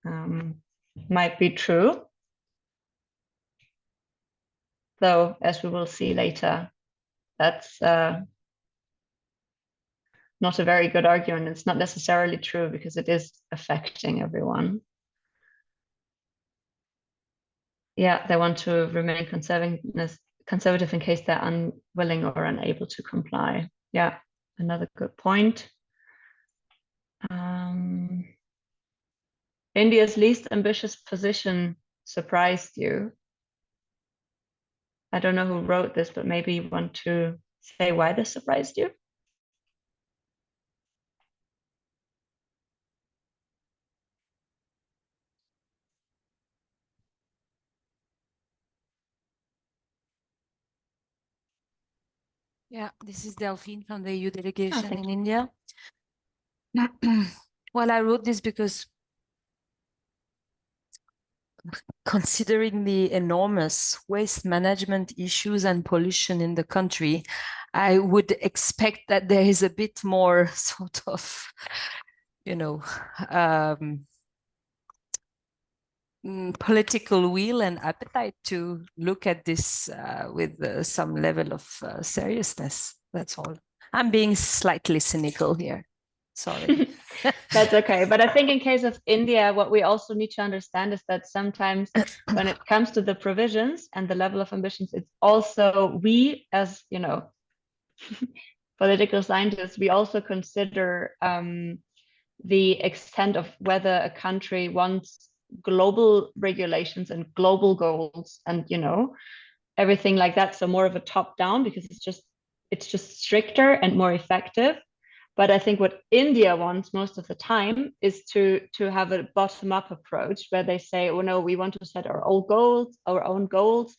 Might be true, though, as we will see later, that's not a very good argument. It's not necessarily true because it is affecting everyone. Yeah, they want to remain conservative in case they're unwilling or unable to comply. Yeah, another good point. India's least ambitious position surprised you. I don't know who wrote this, but maybe you want to say why this surprised you? Yeah, this is Delphine from the EU delegation in India. Well, I wrote this because considering the enormous waste management issues and pollution in the country, I would expect that there is a bit more sort of, you know, political will and appetite to look at this with some level of seriousness. That's all. I'm being slightly cynical here. Sorry. That's okay. But I think in case of India, what we also need to understand is that sometimes when it comes to the provisions and the level of ambitions, it's also, we as, you know, political scientists, we also consider the extent of whether a country wants global regulations and global goals and, you know, everything like that. So more of a top down, because it's just stricter and more effective. But I think what India wants most of the time is to have a bottom-up approach where they say, oh no, we want to set our own goals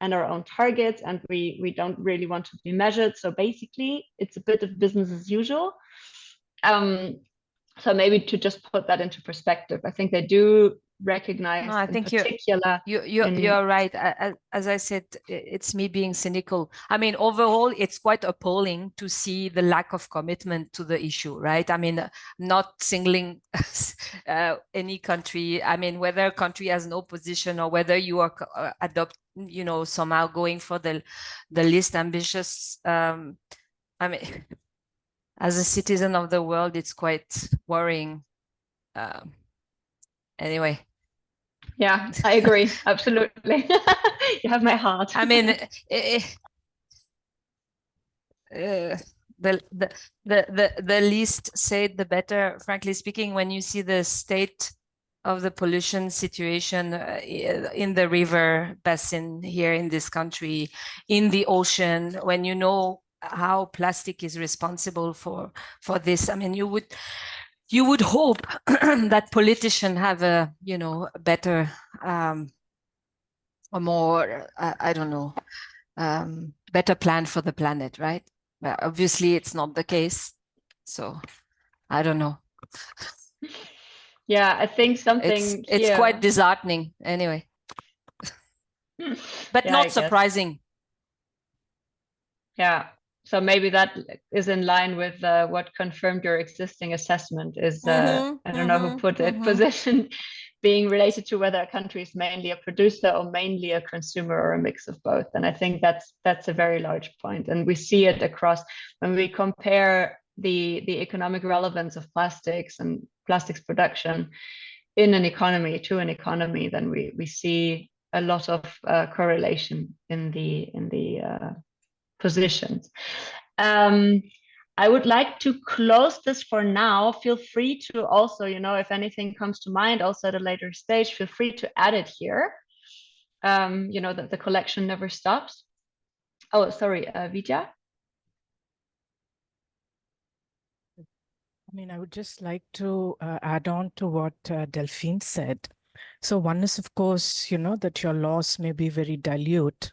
and our own targets, and we don't really want to be measured. So basically, it's a bit of business as usual. So maybe to just put that into perspective, I think they do recognize. No, I think you're right. As I said, it's me being cynical. I mean, overall, it's quite appalling to see the lack of commitment to the issue, right? I mean, not singling any country. I mean, whether a country has no position or whether you are somehow going for the least ambitious. I mean, as a citizen of the world, it's quite worrying. Anyway. Yeah, I agree. Absolutely. You have my heart. I mean, the least said, the better, frankly speaking, when you see the state of the pollution situation in the river basin here in this country, in the ocean, when you know how plastic is responsible for this. I mean, you would hope that politicians have a better or more I don't know better plan for the planet, right? Well, obviously it's not the case, so I don't know. Yeah, I think something it's quite disheartening anyway. But Yeah, I not guess. surprising. Yeah. So maybe that is in line with what confirmed your existing assessment is, I don't know who put it, position being related to whether a country is mainly a producer or mainly a consumer or a mix of both. And I think that's a very large point. And we see it across when we compare the economic relevance of plastics and plastics production in an economy to an economy, then we see a lot of correlation in the positions. I would like to close this for now. Feel free to also, if anything comes to mind, also at a later stage, feel free to add it here. That the collection never stops. Oh, sorry, Vidya. I mean, I would just like to add on to what Delphine said. So one is, of course, that your laws may be very dilute.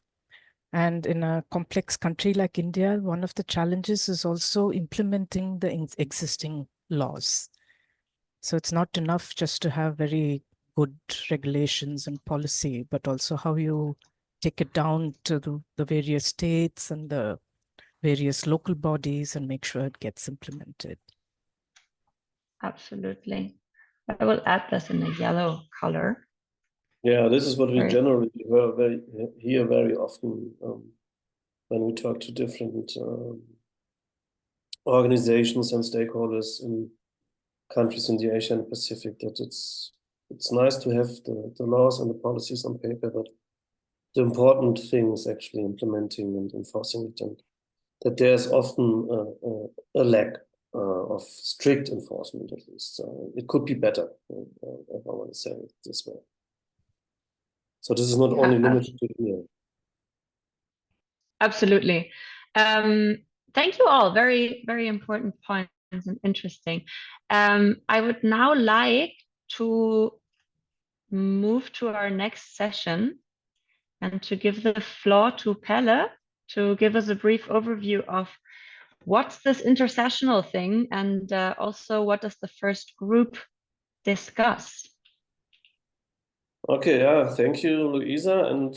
And in a complex country like India, one of the challenges is also implementing the existing laws. So it's not enough just to have very good regulations and policy, but also how you take it down to the various states and the various local bodies and make sure it gets implemented. Absolutely. I will add this in a yellow color. Yeah, this is what we generally hear very often when we talk to different organizations and stakeholders in countries in the Asian Pacific, that it's nice to have the laws and the policies on paper, but the important thing is actually implementing and enforcing it, and that there's often a lack of strict enforcement, at least. It could be better, if I want to say it this way. So this is not only limited to here. Absolutely. Thank you all. Very, very important points and interesting. I would now like to move to our next session and to give the floor to Pelle to give us a brief overview of what's this intersessional thing, and also what does the first group discuss? Okay, yeah, thank you, Luisa. And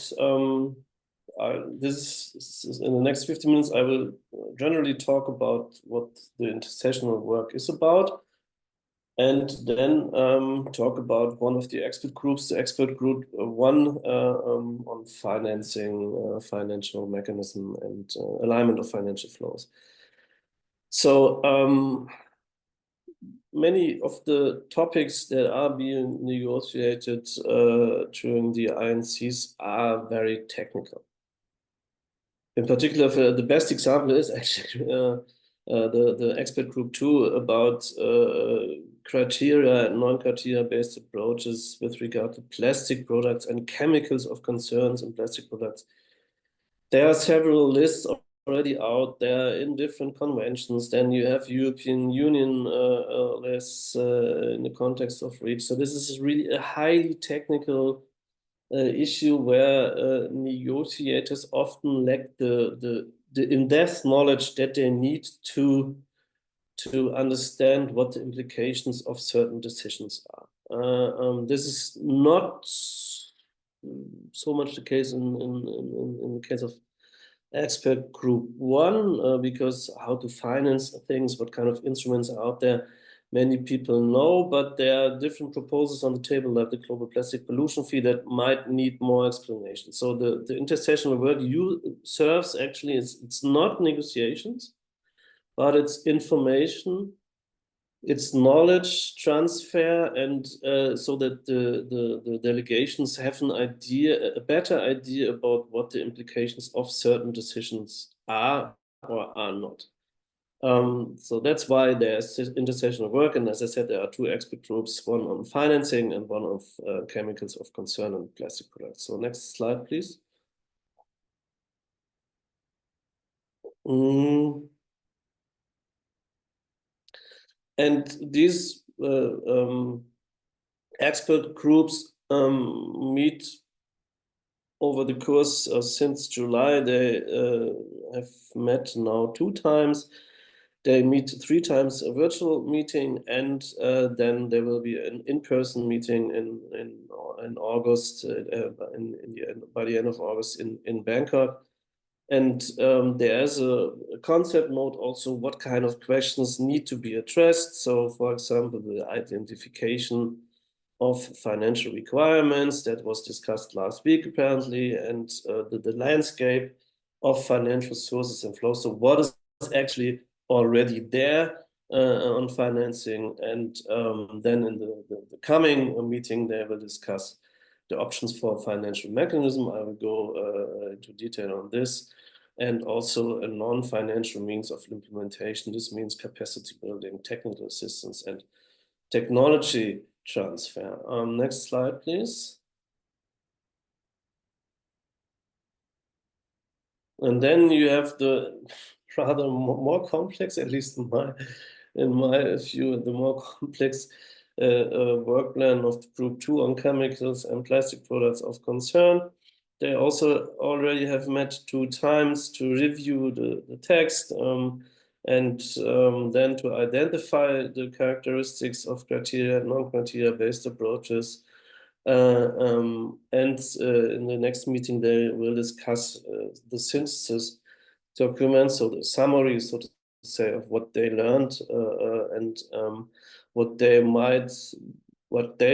this is in the next 50 minutes, I will generally talk about what the intersessional work is about, and then talk about one of the expert groups, the expert group one on financing, financial mechanism, and alignment of financial flows. So many of the topics that are being negotiated during the INCs are very technical. In particular, the best example is actually the expert group 2 about criteria and non-criteria based approaches with regard to plastic products and chemicals of concerns in plastic products. There are several lists already out there in different conventions. Then you have European Union lists in the context of REACH. So this is really a highly technical issue where negotiators often lack the in-depth knowledge that they need to understand what the implications of certain decisions are. This is not so much the case in the case of expert group 1, because how to finance things, what kind of instruments are out there, many people know, but there are different proposals on the table, like the global plastic pollution fee, that might need more explanation. So the intersessional work serves actually, it's not negotiations, but it's information, it's knowledge transfer, and so that the delegations have an idea, a better idea about what the implications of certain decisions are or are not. So that's why there's intersessional work, and as I said, there are 2 expert groups, one on financing and one of chemicals of concern and plastic products. So next slide, please. And these expert groups meet over the course since July. They have met now 2 times. They meet 3 times a virtual meeting, and then there will be an in-person meeting in August, by the end of August in Bangkok. And there's a concept note also what kind of questions need to be addressed. So, for example, the identification of financial requirements that was discussed last week apparently, and the landscape of financial sources and flows. So what is actually already there on financing, and then in the coming meeting they will discuss the options for financial mechanism. I will go into detail on this, and also a non-financial means of implementation. This means capacity building, technical assistance, and technology transfer. Next slide, please. And then you have the rather more complex, at least in my view, the more complex work plan of the Group 2 on chemicals and plastic products of concern. They also already have met 2 times to review the text and then to identify the characteristics of criteria and non-criteria based approaches. And in the next meeting, they will discuss the synthesis document, so the summary, so to say, of what they learned and what they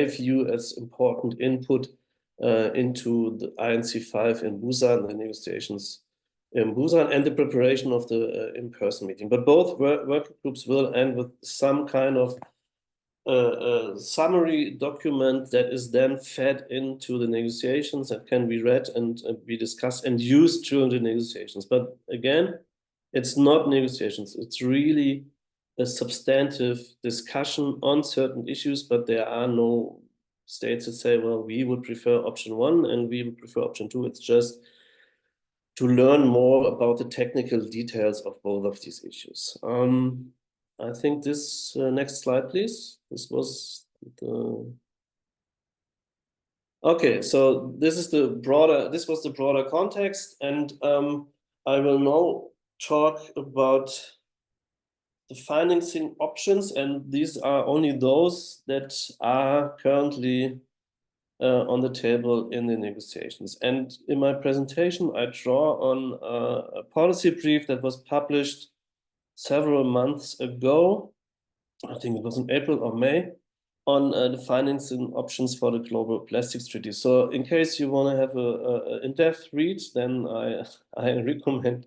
view as important input into the INC5 in Busan, the negotiations in Busan, and the preparation of the in-person meeting. But both working groups will end with some kind of summary document that is then fed into the negotiations that can be read and be discussed and used during the negotiations. But again, it's not negotiations. It's really a substantive discussion on certain issues, but there are no states that say, well, we would prefer option 1 and we would prefer option 2. It's just to learn more about the technical details of both of these issues. I think this next slide, please. This was the. Okay, so this was the broader context, and I will now talk about the financing options, and these are only those that are currently on the table in the negotiations. And in my presentation, I draw on a policy brief that was published several months ago. I think it was in April or May, on the financing options for the Global Plastics Treaty. So in case you want to have a in-depth read, then I recommend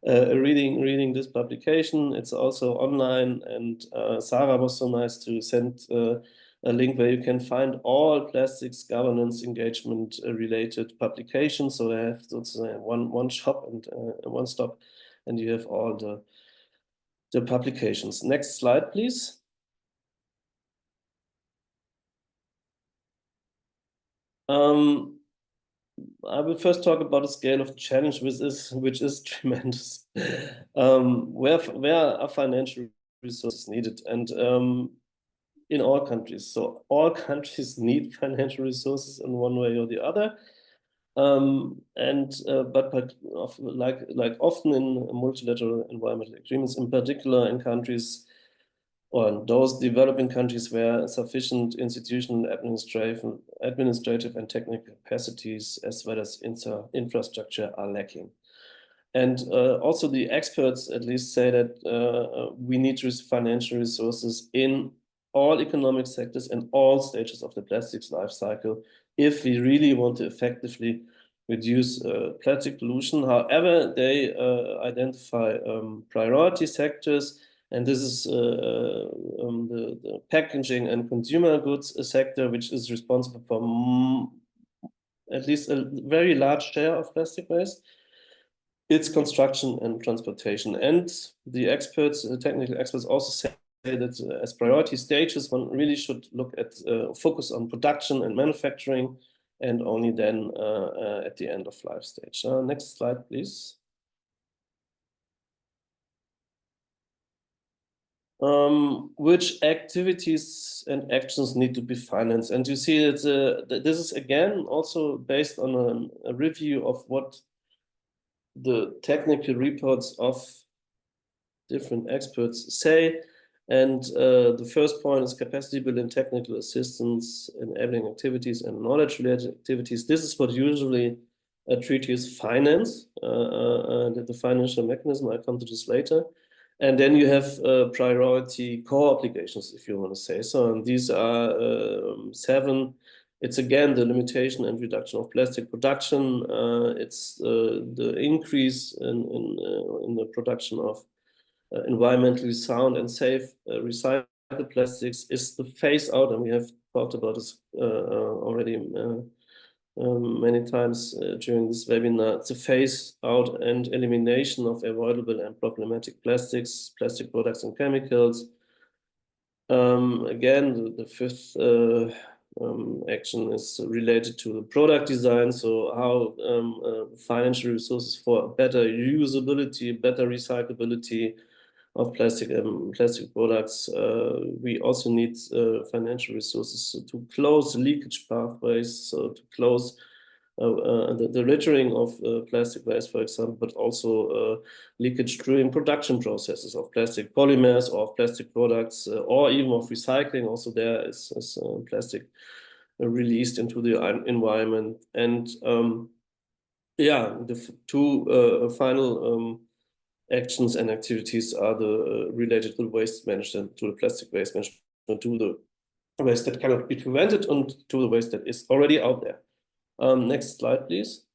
reading this publication. It's also online, and Sarah was so nice to send a link where you can find all plastics governance engagement related publications. So they have one shop and one stop, and you have all the publications. Next slide, please. I will first talk about the scale of the challenge, which is tremendous. Where are financial resources needed? And in all countries. So all countries need financial resources in one way or the other. But like often in multilateral environmental agreements, in particular in countries or those developing countries where sufficient institutional, administrative and technical capacities as well as infrastructure are lacking. And also the experts at least say that we need financial resources in all economic sectors and all stages of the plastics life cycle if we really want to effectively reduce plastic pollution. However, they identify priority sectors, and this is the packaging and consumer goods sector, which is responsible for at least a very large share of plastic waste. It's construction and transportation. And the experts, the technical experts also say that as priority stages, one really should look at focus on production and manufacturing, and only then at the end of life stage. Next slide, please. Which activities and actions need to be financed? And you see that this is again also based on a review of what the technical reports of different experts say. And the first point is capacity building, technical assistance, enabling activities, and knowledge-related activities. This is what usually treaties finance, the financial mechanism. I'll come to this later. And then you have priority core obligations, if you want to say so. And these are 7. It's again the limitation and reduction of plastic production. It's the increase in the production of environmentally sound and safe recycled plastics. Is the phase out, and we have talked about this already many times during this webinar. It's a phase out and elimination of avoidable and problematic plastics, plastic products and chemicals. Again, the 5th action is related to the product design. So how financial resources for better usability, better recyclability of plastic products. We also need financial resources to close leakage pathways, so to close the littering of plastic waste, for example, but also leakage during production processes of plastic polymers or of plastic products, or even of recycling. Also there is plastic released into the environment. And yeah, the 2 final actions and activities are the related to waste management, to the plastic waste management, to the waste that cannot be prevented, and to the waste that is already out there. Next slide, please.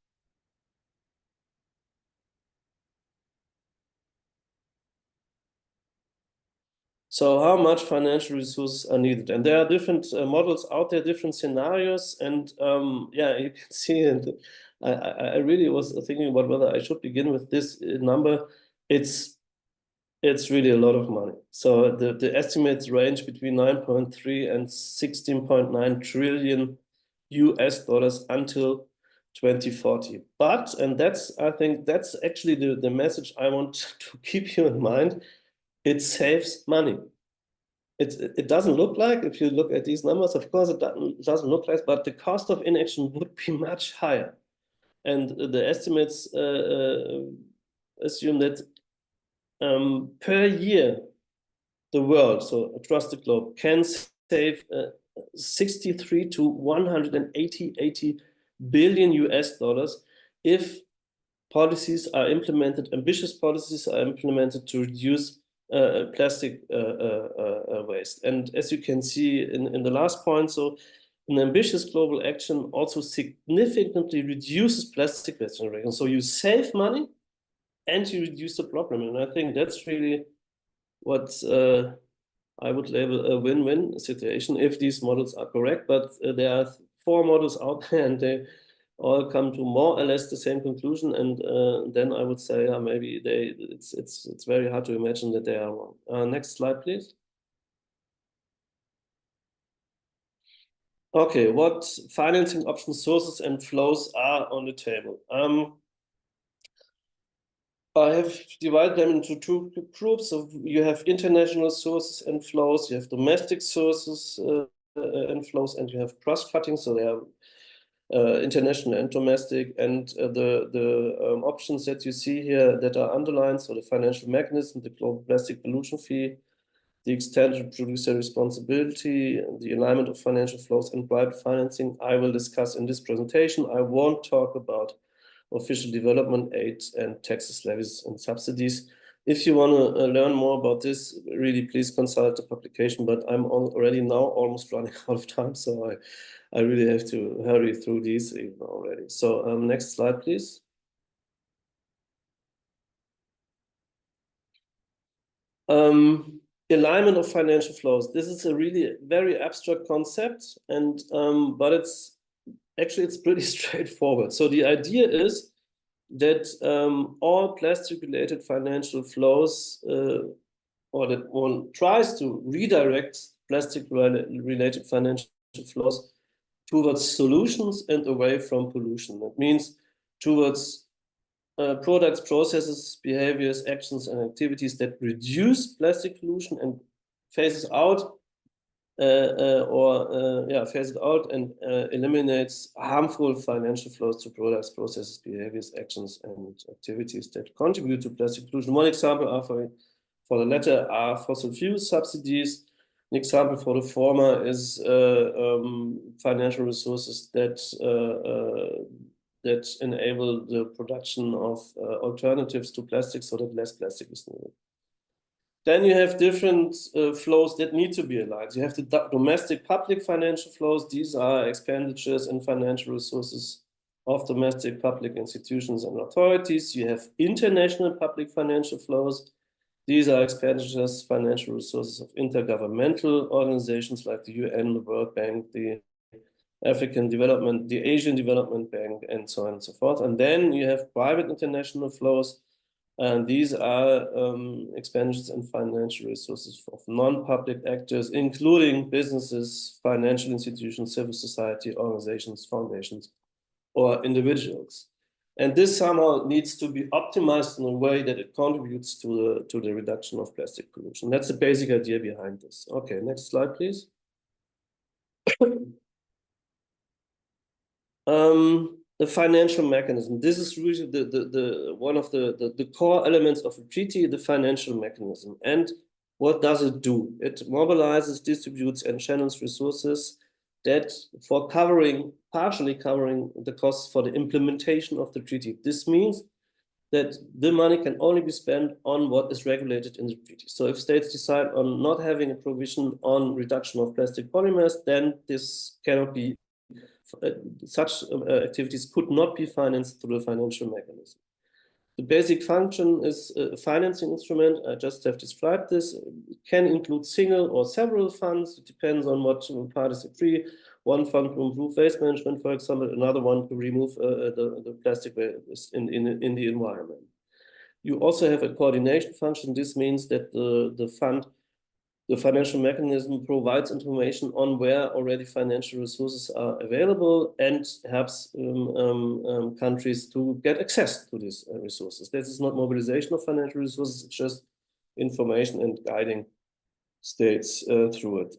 So how much financial resources are needed? And there are different models out there, different scenarios. And yeah, you can see, and I really was thinking about whether I should begin with this number. It's really a lot of money. So the estimates range between 9.3 and 16.9 trillion US dollars until 2040. But, and I think that's actually the message I want to keep you in mind, it saves money. It doesn't look like, if you look at these numbers, of course it doesn't look like, but the cost of inaction would be much higher. And the estimates assume that per year, the world, so across the globe, can save 63 to 180 billion US dollars if policies are implemented, ambitious policies are implemented to reduce plastic waste. And as you can see in the last point, so an ambitious global action also significantly reduces plastic waste generation. So you save money and you reduce the problem. And I think that's really what I would label a win-win situation if these models are correct. But there are 4 models out there, and they all come to more or less the same conclusion. And then I would say maybe it's very hard to imagine that they are wrong. Next slide, please. Okay, what financing options, sources, and flows are on the table? I have divided them into 2 groups. So you have international sources and flows, you have domestic sources and flows, and you have cross-cutting. So they are international and domestic. And the options that you see here that are underlined, so the financial mechanism, the global plastic pollution fee, the extended producer responsibility, the alignment of financial flows, and private financing, I will discuss in this presentation. I won't talk about official development aid and taxes, levies, and subsidies. If you want to learn more about this, really please consult the publication, but I'm already now almost running out of time, so I really have to hurry through these even already. So next slide, please. Alignment of financial flows. This is a really very abstract concept, and but it's pretty straightforward. So the idea is that all plastic-related financial flows, or that one tries to redirect plastic-related financial flows towards solutions and away from pollution. That means towards products, processes, behaviors, actions, and activities that reduce plastic pollution and phases out and eliminates harmful financial flows to products, processes, behaviors, actions, and activities that contribute to plastic pollution. One example are, for the latter are fossil fuel subsidies. An example for the former is financial resources that that enable the production of alternatives to plastic so that less plastic is needed. Then you have different flows that need to be aligned. You have the domestic public financial flows. These are expenditures in financial resources of domestic public institutions and authorities. You have international public financial flows. These are expenditures, financial resources of intergovernmental organizations like the UN, the World Bank, the African Development, the Asian Development Bank, and so on and so forth. And then you have private international flows, and these are expenditures and financial resources of non-public actors, including businesses, financial institutions, civil society organizations, foundations, or individuals. And this somehow needs to be optimized in a way that it contributes to the reduction of plastic pollution. That's the basic idea behind this. Okay, next slide, please. The financial mechanism. This is really one of the core elements of the treaty, the financial mechanism. And what does it do? It mobilizes, distributes, and channels resources that for partially covering the costs for the implementation of the treaty. This means that the money can only be spent on what is regulated in the treaty. So if states decide on not having a provision on reduction of plastic polymers, then this cannot be, such activities could not be financed through the financial mechanism. The basic function is a financing instrument. I just have described this. It can include single or several funds. It depends on what parties agree. One fund to improve waste management, for example, another one to remove the plastic waste in the environment. You also have a coordination function. This means that the financial mechanism provides information on where already financial resources are available and helps countries to get access to these resources. This is not mobilization of financial resources, it's just information and guiding states through it.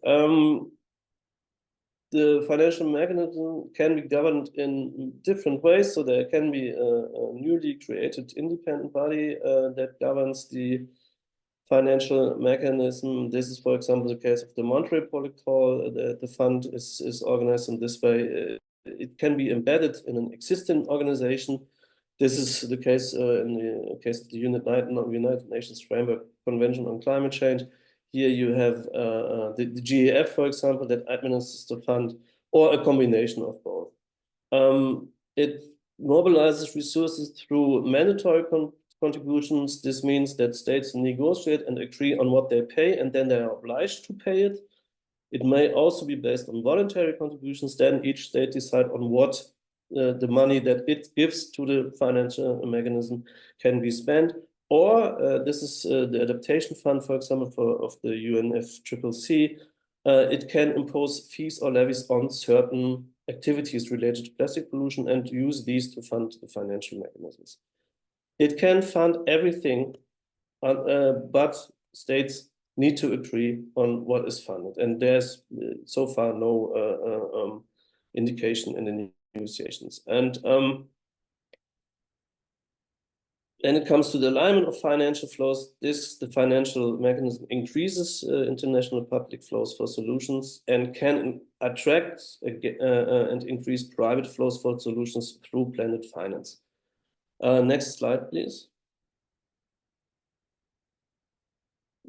The financial mechanism can be governed in different ways. So there can be a newly created independent body that governs the financial mechanism. This is, for example, the case of the Montreal Protocol. The fund is organized in this way. It can be embedded in an existing organization. This is the case in the case of the United Nations Framework Convention on Climate Change. Here you have the GEF, for example, that administers the fund, or a combination of both. It mobilizes resources through mandatory contributions. This means that states negotiate and agree on what they pay, and then they are obliged to pay it. It may also be based on voluntary contributions. Then each state decides on what the money that it gives to the financial mechanism can be spent. Or this is the adaptation fund, for example, of the UNFCCC. It can impose fees or levies on certain activities related to plastic pollution and use these to fund the financial mechanisms. It can fund everything, but states need to agree on what is funded. And there's so far no indication in the negotiations. And when it comes to the alignment of financial flows, the financial mechanism increases international public flows for solutions and can attract and increase private flows for solutions through blended finance. Next slide, please.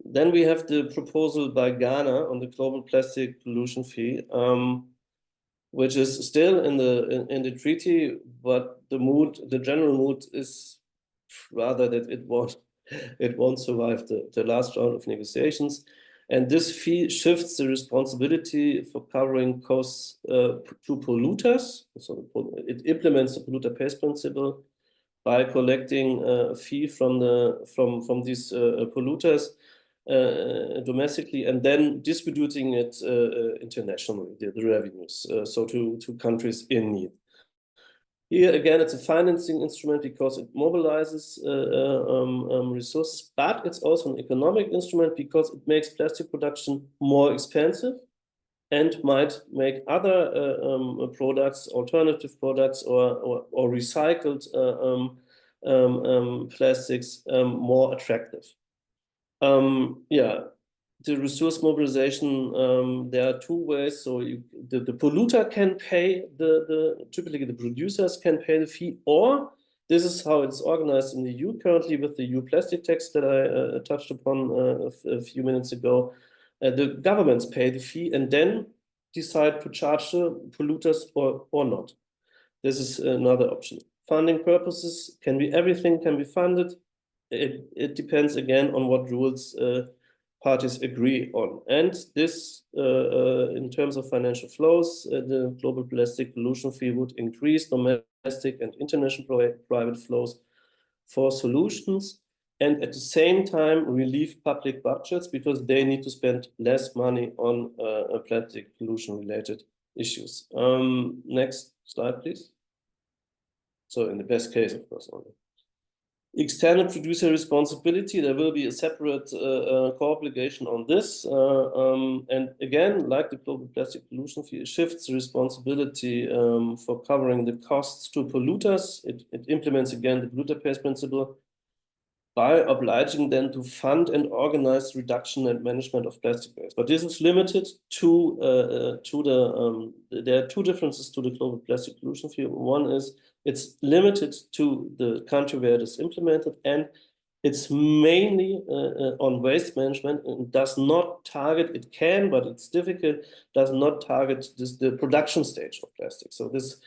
Then we have the proposal by Ghana on the global plastic pollution fee, which is still in the treaty, but the general mood is rather that it won't survive the last round of negotiations. And this fee shifts the responsibility for covering costs to polluters. So it implements the polluter pays principle by collecting a fee from these polluters domestically and then distributing it internationally, the revenues, so to countries in need. Here again, it's a financing instrument because it mobilizes resources, but it's also an economic instrument because it makes plastic production more expensive and might make other products, alternative products, or recycled plastics more attractive. Yeah, the resource mobilization, there are two ways. So the polluter can pay typically the producers can pay the fee, or this is how it's organized in the EU currently with the EU plastic tax that I touched upon a few minutes ago. The governments pay the fee and then decide to charge the polluters or not. This is another option. Funding purposes can be everything, can be funded. It depends again on what rules parties agree on. And this, in terms of financial flows, the global plastic pollution fee would increase domestic and international private flows for solutions, and at the same time relieve public budgets because they need to spend less money on plastic pollution related issues. Next slide, please. So in the best case, of course, only. Extended producer responsibility, there will be a separate co-obligation on this. And again, like the global plastic pollution fee, it shifts the responsibility for covering the costs to polluters. It implements again the polluter pays principle by obliging them to fund and organize reduction and management of plastic waste. But this is limited to there are two differences to the global plastic pollution fee. One is it's limited to the country where it is implemented, and it's mainly on waste management and does not target, it can, but it's difficult, does not target the production stage of plastic. So this,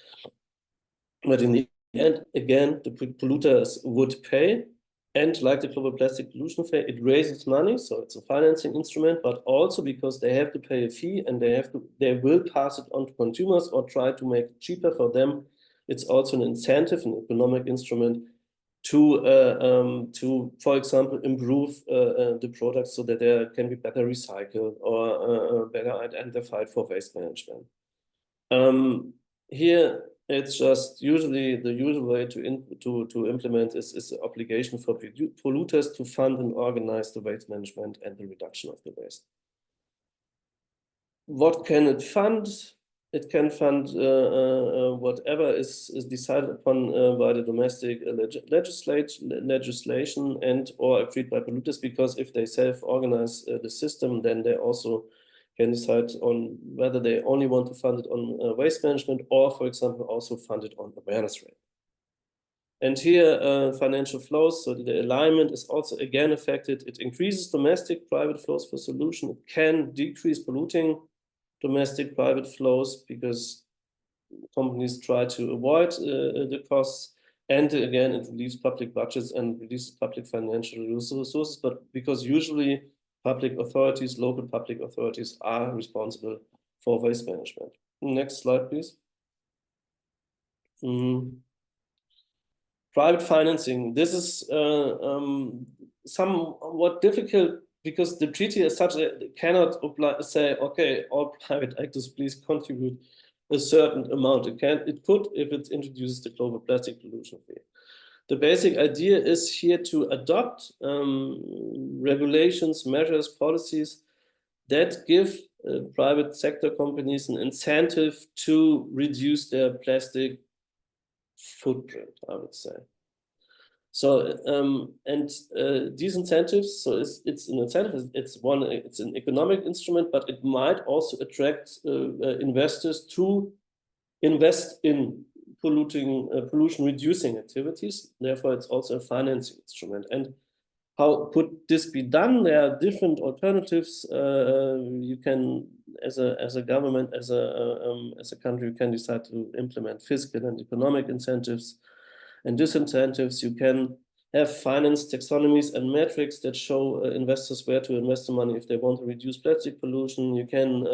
but in the end, again, the polluters would pay. And like the global plastic pollution fee, it raises money, so it's a financing instrument, but also because they have to pay a fee and they will pass it on to consumers or try to make it cheaper for them. It's also an incentive, an economic instrument to, for example, improve the products so that they can be better recycled or better identified for waste management. Here, it's just usually the usual way to implement is the obligation for polluters to fund and organize the waste management and the reduction of the waste. What can it fund? It can fund whatever is decided upon by the domestic legislation and or agreed by polluters, because if they self-organize the system, then they also can decide on whether they only want to fund it on waste management or, for example, also fund it on awareness rate. And here, financial flows, so the alignment is also again affected. It increases domestic private flows for solution. It can decrease polluting domestic private flows because companies try to avoid the costs. And again, it relieves public budgets and releases public financial resources, but because usually public authorities, local public authorities are responsible for waste management. Next slide, please. Private financing. This is somewhat difficult because the treaty as such cannot say, okay, all private actors please contribute a certain amount. It could if it introduces the global plastic pollution fee. The basic idea is here to adopt regulations, measures, policies that give private sector companies an incentive to reduce their plastic footprint, I would say. So these incentives, so it's an incentive, it's an economic instrument, but it might also attract investors to invest in pollution reducing activities. Therefore, it's also a financing instrument. And how could this be done? There are different alternatives. You can, as a government, as a country, you can decide to implement fiscal and economic incentives and disincentives. You can have finance taxonomies and metrics that show investors where to invest the money if they want to reduce plastic pollution. You can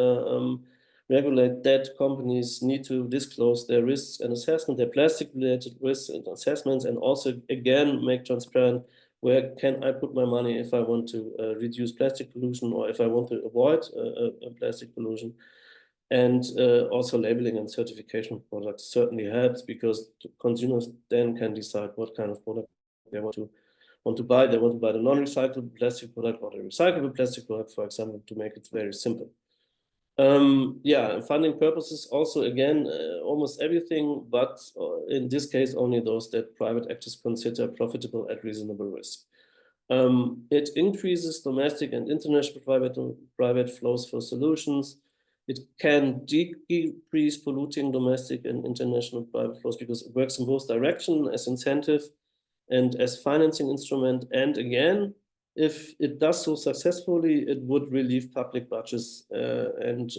regulate that companies need to disclose their risks and assessment, their plastic-related risks and assessments, and also, again, make transparent where can I put my money if I want to reduce plastic pollution or if I want to avoid plastic pollution. And also labeling and certification of products certainly helps because consumers then can decide what kind of product they want to buy. They want to buy the non-recyclable plastic product or the recyclable plastic product, for example, to make it very simple. Yeah, funding purposes also, again, almost everything, but in this case, only those that private actors consider profitable at reasonable risk. It increases domestic and international private flows for solutions. It can decrease polluting domestic and international private flows because it works in both directions as incentive and as financing instrument. And again, if it does so successfully, it would relieve public budgets and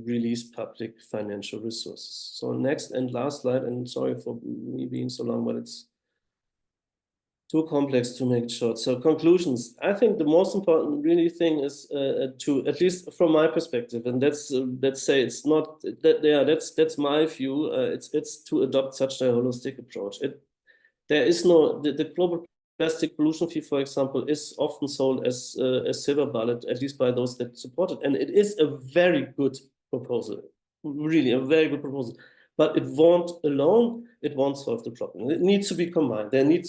release public financial resources. So next and last slide, and sorry for me being so long, but it's too complex to make it short. So conclusions. I think the most important really thing is to, at least from my perspective, and that's let's say it's not that that's my view. It's to adopt such a holistic approach. There is no the global plastic pollution fee, for example, is often sold as a silver bullet, at least by those that support it, and it is a very good proposal, really a very good proposal. But it won't alone, it won't solve the problem. It needs to be combined. There need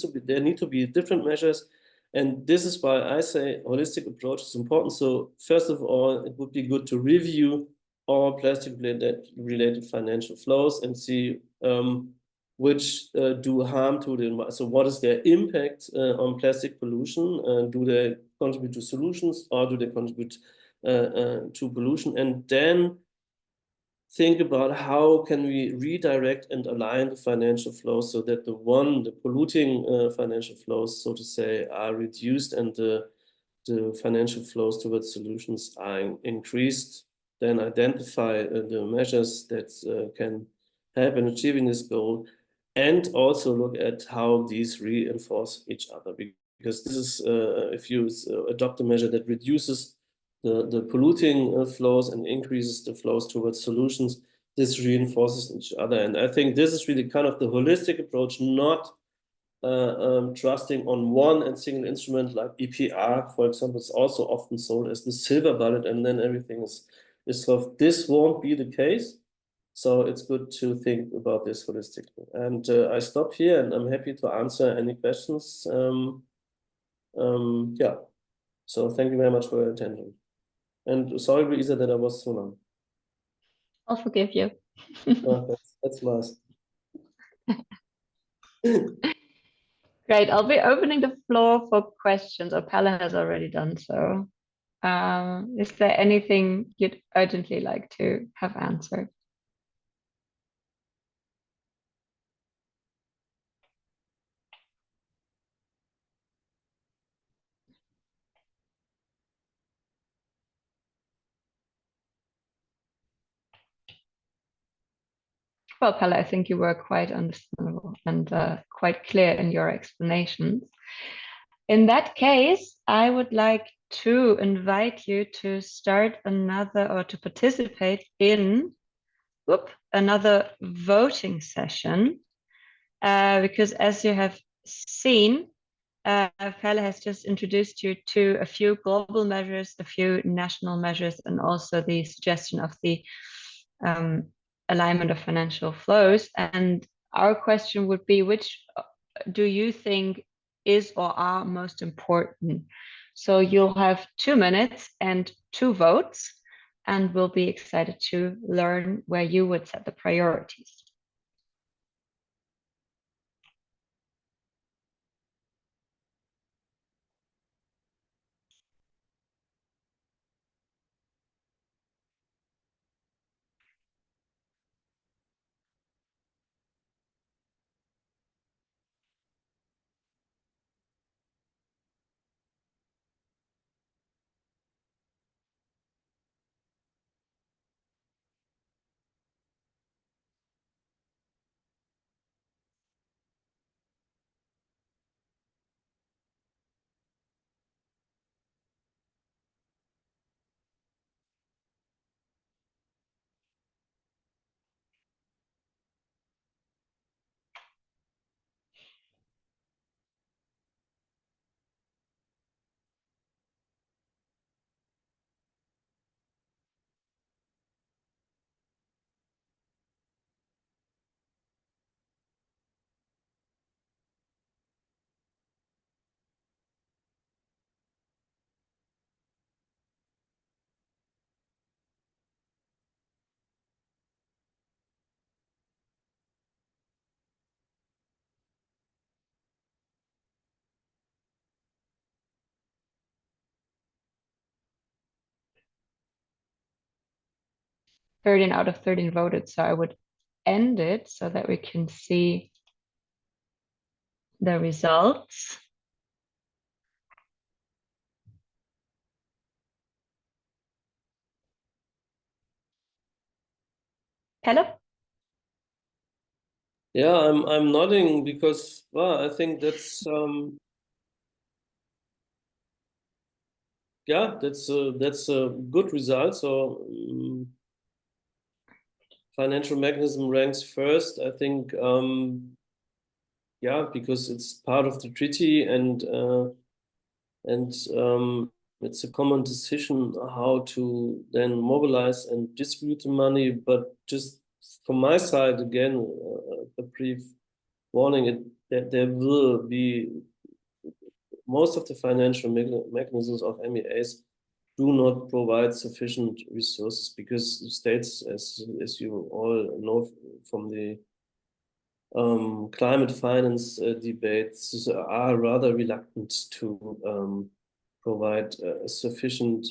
to be different measures. And this is why I say holistic approach is important. So first of all, it would be good to review all plastic related financial flows and see which do harm to the environment. So what is their impact on plastic pollution? Do they contribute to solutions or do they contribute to pollution? And then think about how can we redirect and align the financial flows so that the polluting financial flows, so to say, are reduced and the financial flows towards solutions are increased. Then identify the measures that can help in achieving this goal, and also look at how these reinforce each other. Because this is, if you adopt a measure that reduces the polluting flows and increases the flows towards solutions, this reinforces each other. And I think this is really kind of the holistic approach, not trusting on one and single instrument like EPR, for example. It's also often sold as the silver bullet and then everything is solved. This won't be the case. So it's good to think about this holistically. And I stop here and I'm happy to answer any questions. Yeah, so thank you very much for your attention. And sorry, Luisa, that I was so long. I'll forgive you. Oh, that's nice. Great. I'll be opening the floor for questions, or Pelle has already done so. Is there anything you'd urgently like to have answered? Well, Pelle, I think you were quite understandable and quite clear in your explanations. In that case, I would like to invite you to start another, or to participate in another voting session, because as you have seen, Pelle has just introduced you to a few global measures, a few national measures, and also the suggestion of the alignment of financial flows. And our question would be, which do you think is or are most important? So you'll have 2 minutes and 2 votes, and we'll be excited to learn where you would set the priorities. 13 out of 13 voted. So I would end it so that we can see the results. Pelle? Yeah, I'm nodding because, well, I think that's yeah, that's a good result. So financial mechanism ranks first. I think yeah, because it's part of the treaty and it's a common decision how to then mobilize and distribute the money. But just from my side, again, a brief warning that there will be most of the financial mechanisms of MEAs do not provide sufficient resources because the states, as you all know from the climate finance debates, are rather reluctant to provide sufficient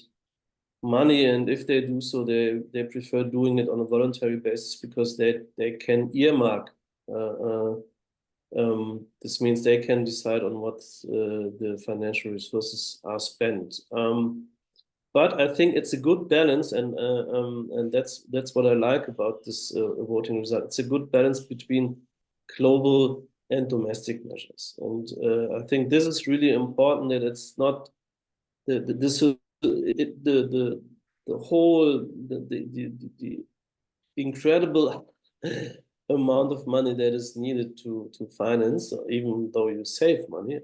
money, and if they do so, they prefer doing it on a voluntary basis because they can earmark. This means they can decide on what the financial resources are spent. But I think it's a good balance, and that's what I like about this voting result. It's a good balance between global and domestic measures, and I think this is really important. That it's not the whole the incredible amount of money that is needed to finance, even though you save money,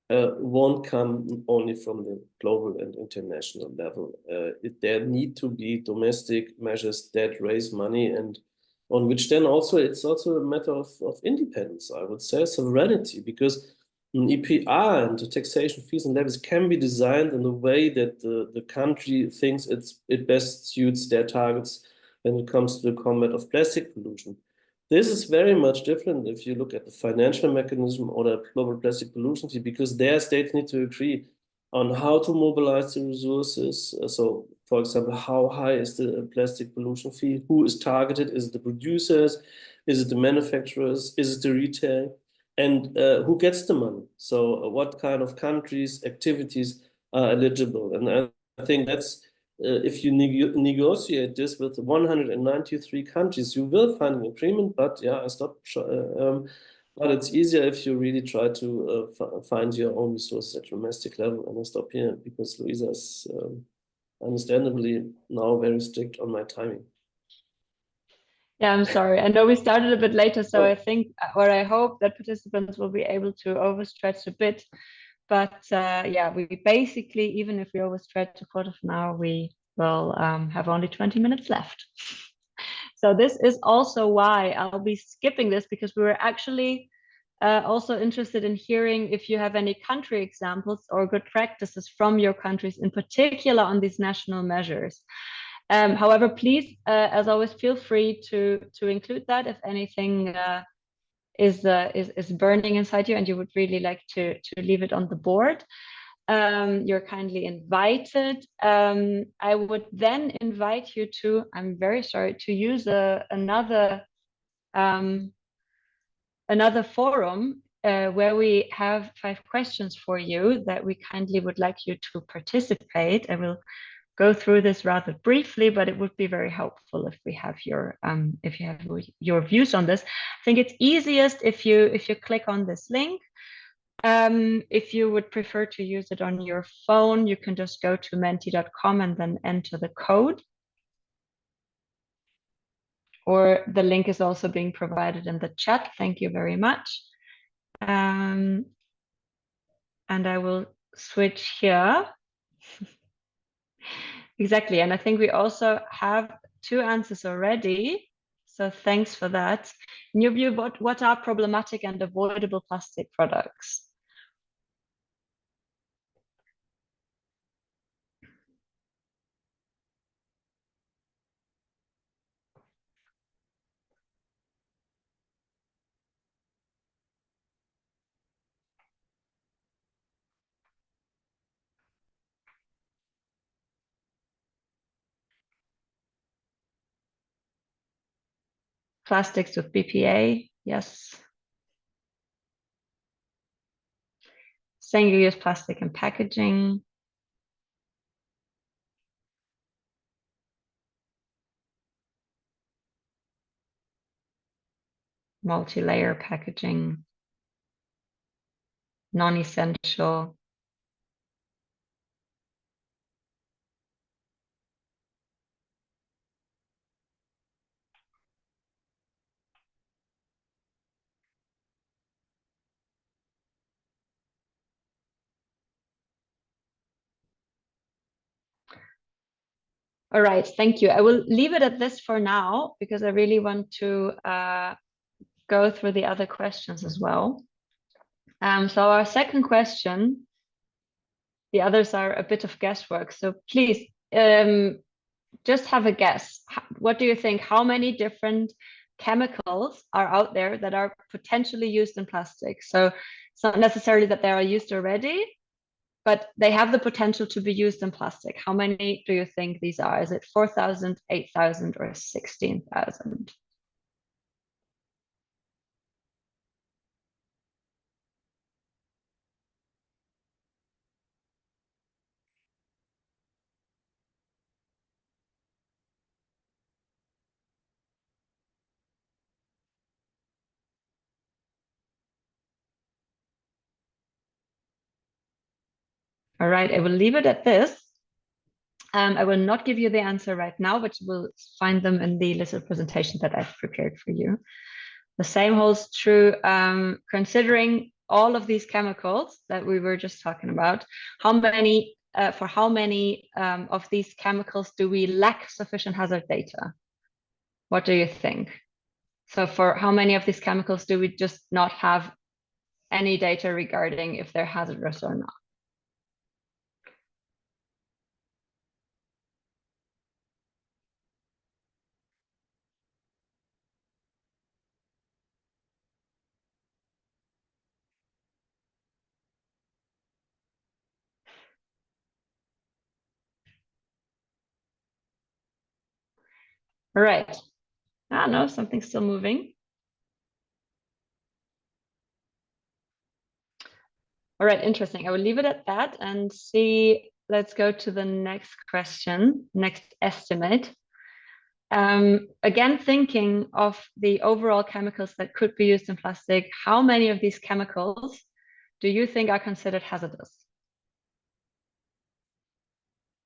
won't come only from the global and international level. There need to be domestic measures that raise money, and on which then also it's also a matter of independence, I would say, sovereignty, because an EPR and the taxation fees and levies can be designed in a way that the country thinks it best suits their targets when it comes to the combat of plastic pollution. This is very much different if you look at the financial mechanism or the global plastic pollution fee, because their states need to agree on how to mobilize the resources. So, for example, how high is the plastic pollution fee? Who is targeted? Is it the producers? Is it the manufacturers? Is it the retail? And who gets the money? So what kind of countries, activities are eligible? And I think that's, if you negotiate this with 193 countries, you will find an agreement. But yeah, I stop. But it's easier if you really try to find your own resources at domestic level. And I stop here because Luisa is understandably now very strict on my timing. Yeah, I'm sorry. I know we started a bit later, so I think, or I hope that participants will be able to overstretch a bit. But yeah, we basically, even if we overstretch a quarter of an hour, we will have only 20 minutes left. So this is also why I'll be skipping this, because we were actually also interested in hearing if you have any country examples or good practices from your countries, in particular on these national measures. However, please, as always, feel free to include that if anything is burning inside you and you would really like to leave it on the board. You're kindly invited. I would then invite you to, I'm very sorry, to use another forum where we have 5 questions for you that we kindly would like you to participate. I will go through this rather briefly, but it would be very helpful if we have your if you have your views on this. I think it's easiest if you click on this link. If you would prefer to use it on your phone, you can just go to menti.com and then enter the code. Or the link is also being provided in the chat. Thank you very much. And I will switch here. Exactly. And I think we also have 2 answers already. So thanks for that. In your view, what are problematic and avoidable plastic products? Plastics with BPA, yes. Single-use plastic and packaging. Multi-layer packaging. Non-essential. All right, thank you. I will leave it at this for now because I really want to go through the other questions as well. So our second question, the others are a bit of guesswork. So please just have a guess. What do you think? How many different chemicals are out there that are potentially used in plastic? So it's not necessarily that they are used already, but they have the potential to be used in plastic. How many do you think these are? Is it 4,000, 8,000, or 16,000? All right, I will leave it at this. I will not give you the answer right now, but you will find them in the little presentation that I've prepared for you. The same holds true considering all of these chemicals that we were just talking about. How many of these chemicals do we lack sufficient hazard data? What do you think? So for how many of these chemicals do we just not have any data regarding if they're hazardous or not? All right. Ah, no, something's still moving. All right, interesting. I will leave it at that and see. Let's go to the next question, next estimate. Again, thinking of the overall chemicals that could be used in plastic, how many of these chemicals do you think are considered hazardous?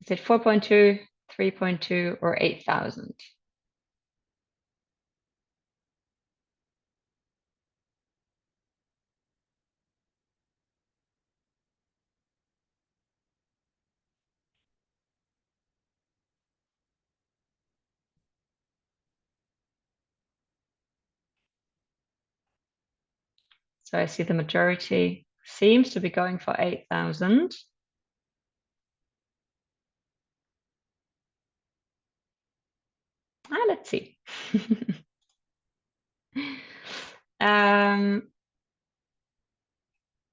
Is it 4.2, 3.2, or 8,000? So I see the majority seems to be going for 8,000. Let's see. And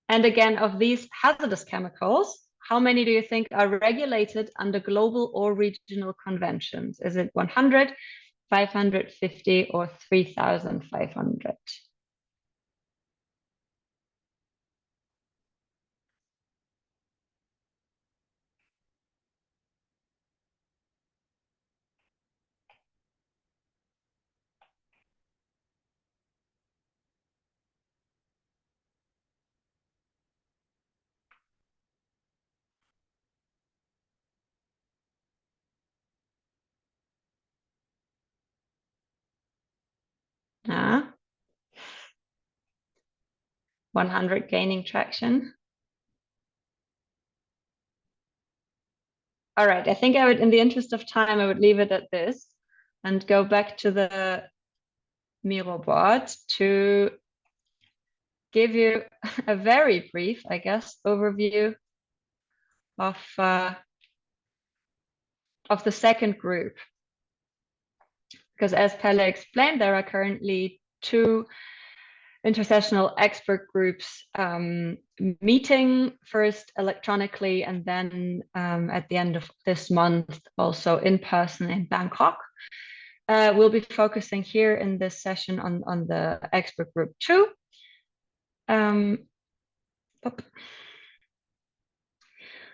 again, of these hazardous chemicals, how many do you think are regulated under global or regional conventions? Is it 100, 550, or 3,500? Ah, 100 gaining traction. All right, I think I would, in the interest of time, I would leave it at this and go back to the Miro board to give you a very brief, I guess, overview of the second group. Because as Pelle explained, there are currently 2 intersessional expert groups meeting first electronically and then at the end of this month also in person in Bangkok. We'll be focusing here in this session on the expert group 2.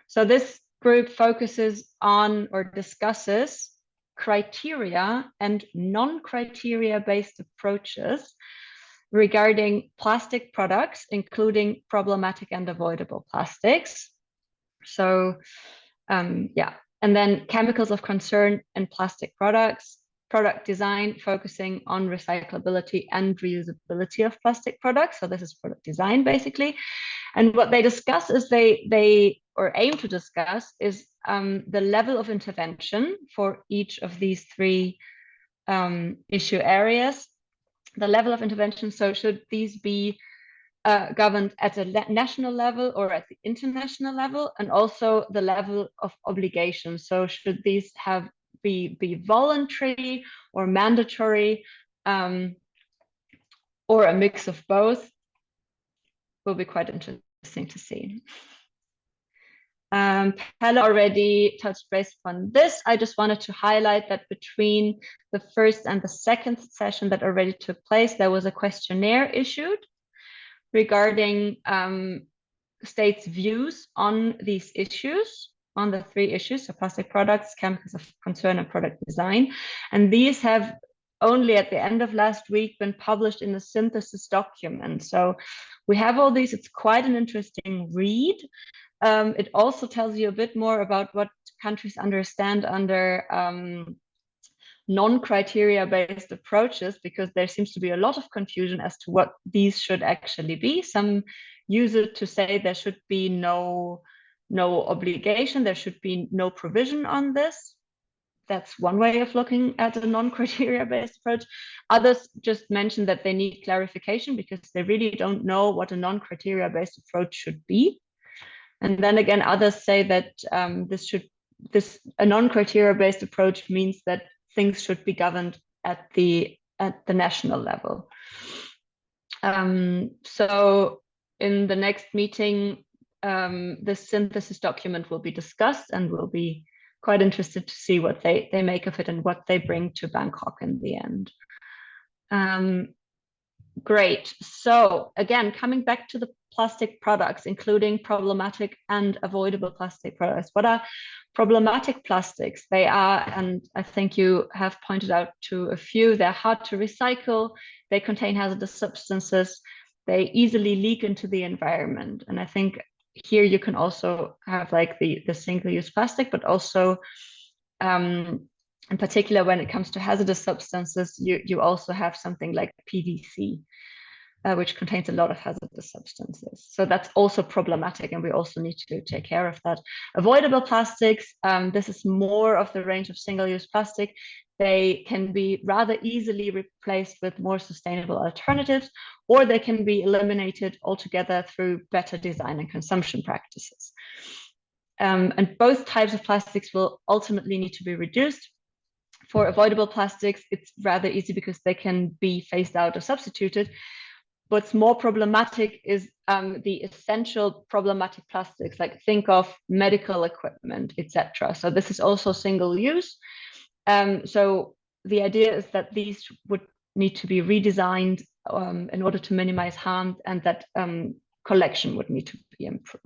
So this group focuses on or discusses criteria and non-criteria based approaches regarding plastic products, including problematic and avoidable plastics. So yeah, and then chemicals of concern and plastic products, product design focusing on recyclability and reusability of plastic products. So this is product design basically. And what they discuss is they aim to discuss is the level of intervention for each of these 3 issue areas. The level of intervention, so should these be governed at a national level or at the international level, and also the level of obligation. So should these be voluntary or mandatory, or a mix of both? Will be quite interesting to see. Pelle already touched base on this. I just wanted to highlight that between the first and the second session that already took place, there was a questionnaire issued regarding states' views on these issues, on the 3 issues, so plastic products, chemicals of concern, and product design. And these have only at the end of last week been published in a synthesis document. So we have all these. It's quite an interesting read. It also tells you a bit more about what countries understand under non-criteria based approaches, because there seems to be a lot of confusion as to what these should actually be. Some use it to say there should be no obligation, there should be no provision on this. That's one way of looking at a non-criteria based approach. Others just mention that they need clarification because they really don't know what a non-criteria based approach should be. And then again, others say that a non-criteria based approach means that things should be governed at the national level. So in the next meeting, this synthesis document will be discussed, and we'll be quite interested to see what they make of it and what they bring to Bangkok in the end. Great. So again, coming back to the plastic products, including problematic and avoidable plastic products. What are problematic plastics? They are, and I think you have pointed out to a few, they're hard to recycle, they contain hazardous substances, they easily leak into the environment. And I think here you can also have like the single-use plastic, but also in particular, when it comes to hazardous substances, you also have something like PVC, which contains a lot of hazardous substances. So that's also problematic, and we also need to take care of that. Avoidable plastics, this is more of the range of single-use plastic. They can be rather easily replaced with more sustainable alternatives, or they can be eliminated altogether through better design and consumption practices. And both types of plastics will ultimately need to be reduced. For avoidable plastics, it's rather easy because they can be phased out or substituted. What's more problematic is the essential problematic plastics, like think of medical equipment, etc. So this is also single use. So the idea is that these would need to be redesigned in order to minimize harm, and that collection would need to be improved.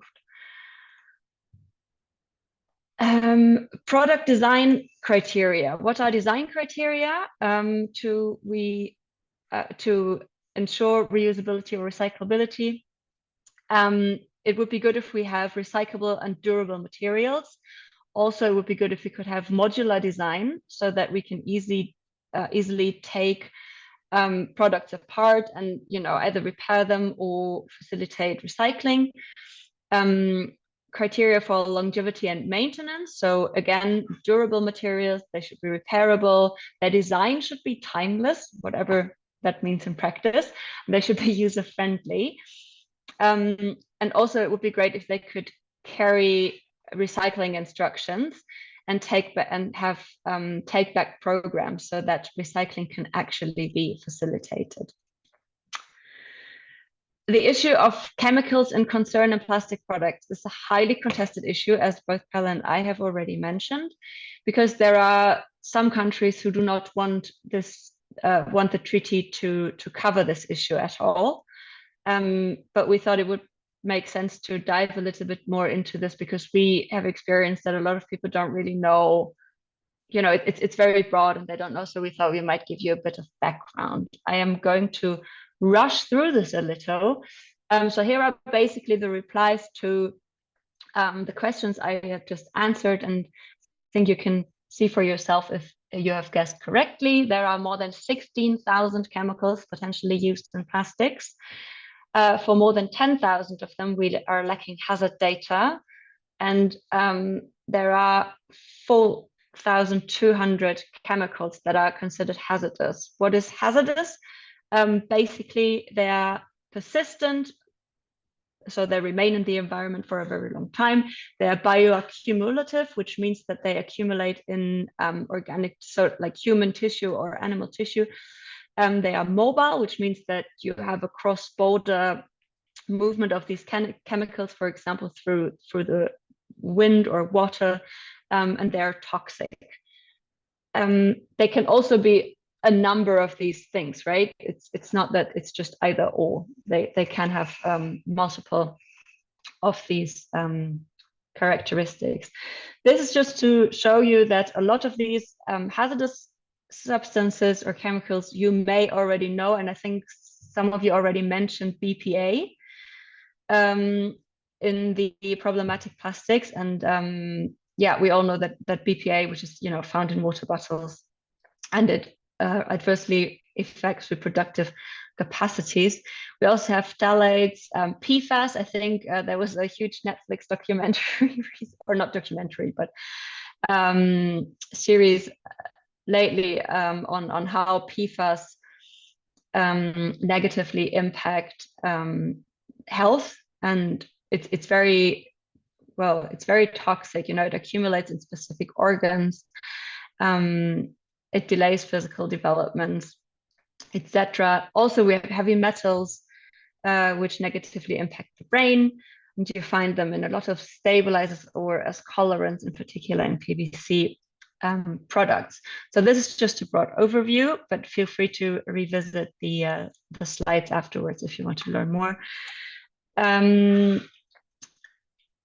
Product design criteria. What are design criteria to ensure reusability or recyclability? It would be good if we have recyclable and durable materials. Also, it would be good if we could have modular design so that we can easily take products apart and either repair them or facilitate recycling. Criteria for longevity and maintenance. So again, durable materials, they should be repairable. Their design should be timeless, whatever that means in practice. They should be user-friendly. And also it would be great if they could carry recycling instructions and have take-back programs so that recycling can actually be facilitated. The issue of chemicals in concern in plastic products is a highly contested issue, as both Pelle and I have already mentioned, because there are some countries who do not want this want the treaty to cover this issue at all. But we thought it would make sense to dive a little bit more into this, because we have experienced that a lot of people don't really know, you know, it's very broad and they don't know. So we thought we might give you a bit of background. I am going to rush through this a little. So here are basically the replies to the questions I have just answered, and I think you can see for yourself if you have guessed correctly. There are more than 16,000 chemicals potentially used in plastics. For more than 10,000 of them, we are lacking hazard data, and there are 4,200 chemicals that are considered hazardous. What is hazardous? Basically, they are persistent, so they remain in the environment for a very long time. They are bioaccumulative, which means that they accumulate in organic, so like human tissue or animal tissue. They are mobile, which means that you have a cross-border movement of these chemicals, for example, through the wind or water, and they're toxic. They can also be a number of these things, right? It's not that it's just either or. They can have multiple of these characteristics. This is just to show you that a lot of these hazardous substances or chemicals you may already know, and I think some of you already mentioned BPA in the problematic plastics, and yeah, we all know that BPA, which is, you know, found in water bottles, and it adversely affects reproductive capacities. We also have phthalates, PFAS. I think there was a huge Netflix documentary, or not documentary, but series lately on how PFAS negatively impact health, and it's very toxic. You know, it accumulates in specific organs. It delays physical development, etc. Also, we have heavy metals, which negatively impact the brain, and you find them in a lot of stabilizers or as colorants, in particular in PVC products. So this is just a broad overview, but feel free to revisit the slides afterwards if you want to learn more.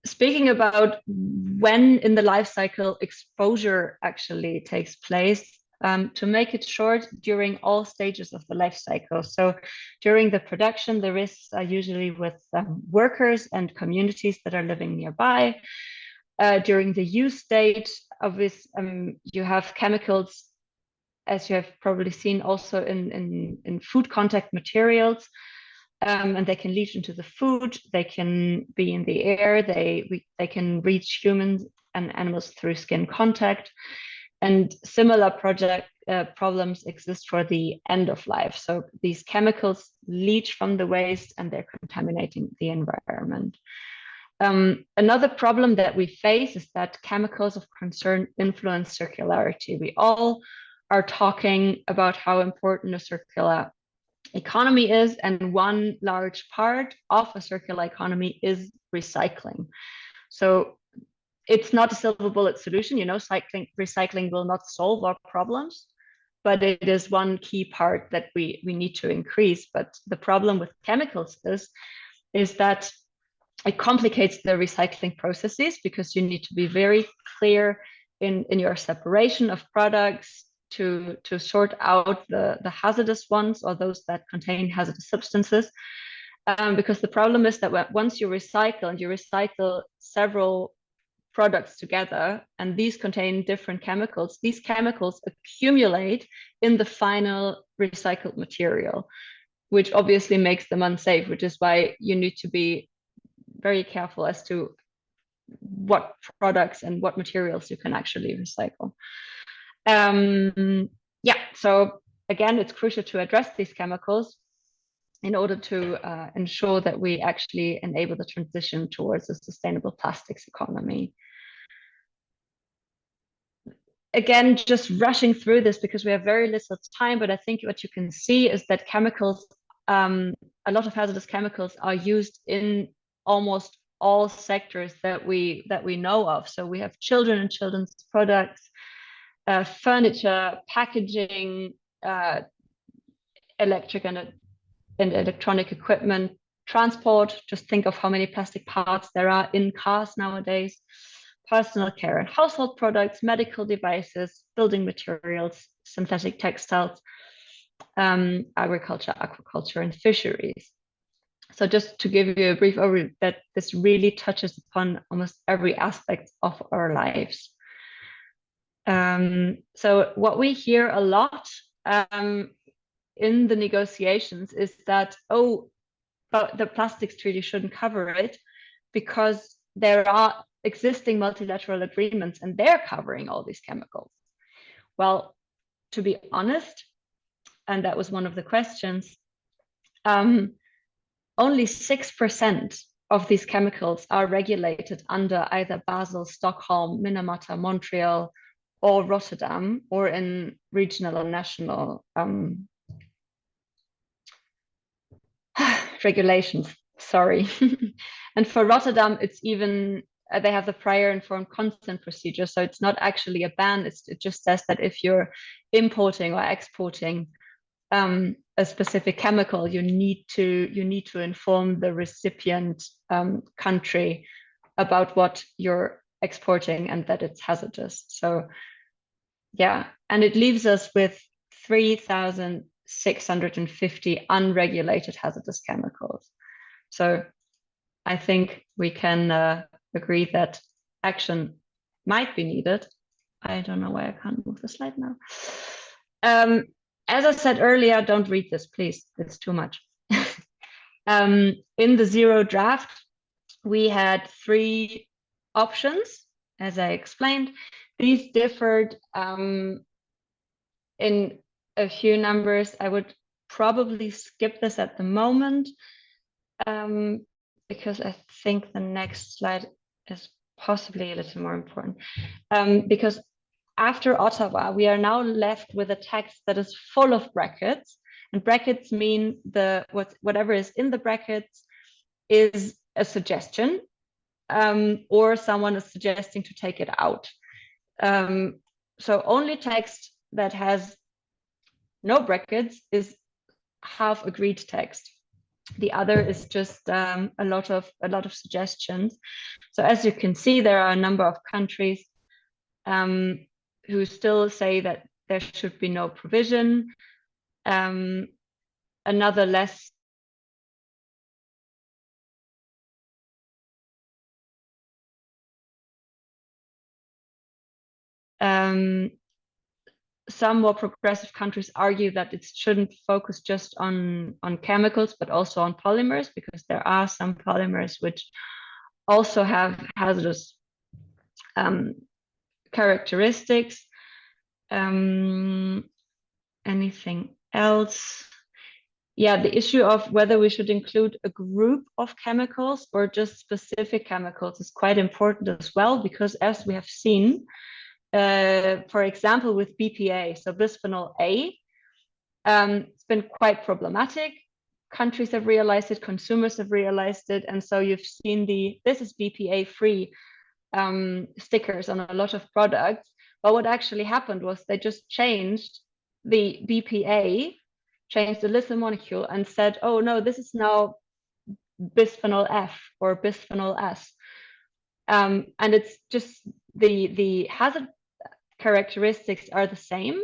Speaking about when in the life cycle exposure actually takes place, to make it short, during all stages of the life cycle. So during the production, the risks are usually with workers and communities that are living nearby. During the use stage of this, you have chemicals, as you have probably seen also in food contact materials, and they can leach into the food, they can be in the air, they can reach humans and animals through skin contact. And similar problems exist for the end of life. So these chemicals leach from the waste and they're contaminating the environment. Another problem that we face is that chemicals of concern influence circularity. We all are talking about how important a circular economy is, and one large part of a circular economy is recycling. So it's not a silver bullet solution, you know, recycling will not solve our problems, but it is one key part that we need to increase. But the problem with chemicals is that it complicates the recycling processes, because you need to be very clear in your separation of products to sort out the hazardous ones, or those that contain hazardous substances. Because the problem is that once you recycle several products together, and these contain different chemicals, these chemicals accumulate in the final recycled material, which obviously makes them unsafe, which is why you need to be very careful as to what products and what materials you can actually recycle. Yeah, so again, it's crucial to address these chemicals in order to ensure that we actually enable the transition towards a sustainable plastics economy. Again, just rushing through this because we have very little time, but I think what you can see is that chemicals, a lot of hazardous chemicals are used in almost all sectors that we know of. So we have children and children's products, furniture, packaging, electric and electronic equipment, transport. Just think of how many plastic parts there are in cars nowadays. Personal care and household products, medical devices, building materials, synthetic textiles, agriculture, aquaculture, and fisheries. So just to give you a brief overview, that this really touches upon almost every aspect of our lives. So what we hear a lot in the negotiations is that, oh, but the plastics treaty shouldn't cover it because there are existing multilateral agreements and they're covering all these chemicals. Well, to be honest, and that was one of the questions, only 6% of these chemicals are regulated under either Basel, Stockholm, Minamata, Montreal, or Rotterdam, or in regional and national regulations, sorry. And for Rotterdam, it's even, they have the prior informed consent procedure. So it's not actually a ban. It just says that if you're importing or exporting a specific chemical, you need to inform the recipient country about what you're exporting and that it's hazardous. So yeah, and it leaves us with 3,650 unregulated hazardous chemicals. So I think we can agree that action might be needed. I don't know why I can't move the slide now. As I said earlier, don't read this, please. It's too much. In the zero draft, we had 3 options, as I explained. These differed in a few numbers. I would probably skip this at the moment because I think the next slide is possibly a little more important. Because after Ottawa, we are now left with a text that is full of brackets, and brackets mean whatever is in the brackets is a suggestion, or someone is suggesting to take it out. So only text that has no brackets is half agreed text. The other is just a lot of suggestions. So as you can see, there are a number of countries who still say that there should be no provision. Another less some more progressive countries argue that it shouldn't focus just on chemicals, but also on polymers, because there are some polymers which also have hazardous characteristics. Anything else? Yeah, the issue of whether we should include a group of chemicals or just specific chemicals is quite important as well, because as we have seen, for example, with BPA, so bisphenol A, it's been quite problematic. Countries have realized it, consumers have realized it, and so you've seen this is BPA free stickers on a lot of products. But what actually happened was they just changed the BPA, changed the little molecule and said, oh no, this is now bisphenol F or bisphenol S. And it's just the hazard characteristics are the same,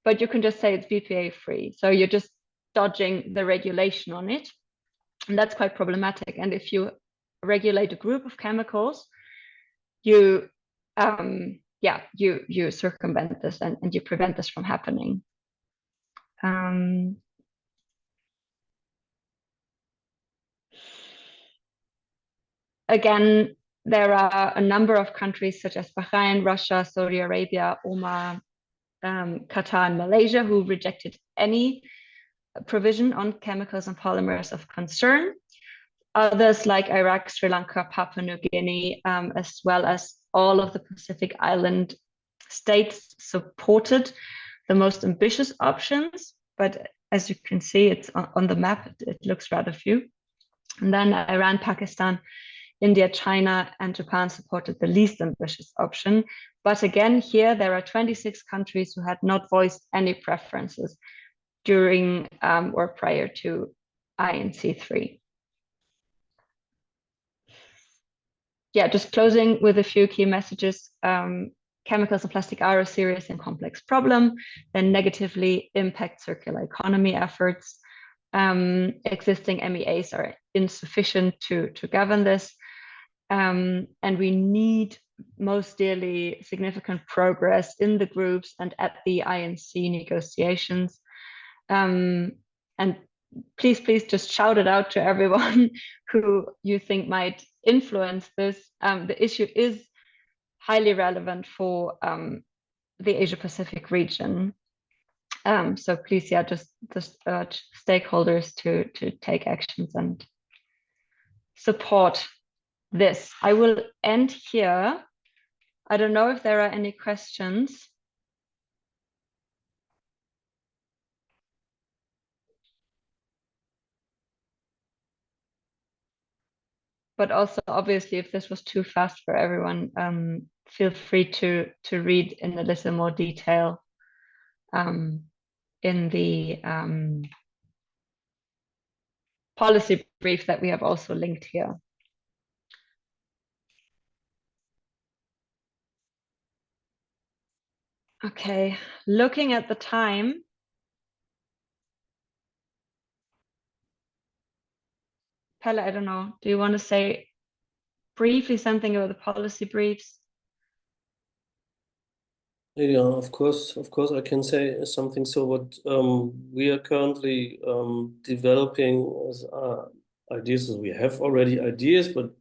but you can just say it's BPA free. So you're just dodging the regulation on it. And that's quite problematic. And if you regulate a group of chemicals, you circumvent this and you prevent this from happening. Again, there are a number of countries such as Bahrain, Russia, Saudi Arabia, Oman, Qatar, and Malaysia who rejected any provision on chemicals and polymers of concern. Others like Iraq, Sri Lanka, Papua New Guinea, as well as all of the Pacific Island states supported the most ambitious options. But as you can see, it's on the map, it looks rather few. And then Iran, Pakistan, India, China, and Japan supported the least ambitious option. But again, here there are 26 countries who had not voiced any preferences during or prior to INC3. Yeah, just closing with a few key messages. Chemicals and plastic are a serious and complex problem that negatively impact circular economy efforts. Existing MEAs are insufficient to govern this. And we need most dearly significant progress in the groups and at the INC negotiations. And please just shout it out to everyone who you think might influence this. The issue is highly relevant for the Asia Pacific region. So please, yeah, just urge stakeholders to take actions and support this. I will end here. I don't know if there are any questions. But also, obviously, if this was too fast for everyone, feel free to read in a little more detail in the policy brief that we have also linked here. Okay, looking at the time. Pelle, I don't know, do you want to say briefly something about the policy briefs? Yeah, of course, I can say something. So what we are currently developing as ideas. We have already ideas, but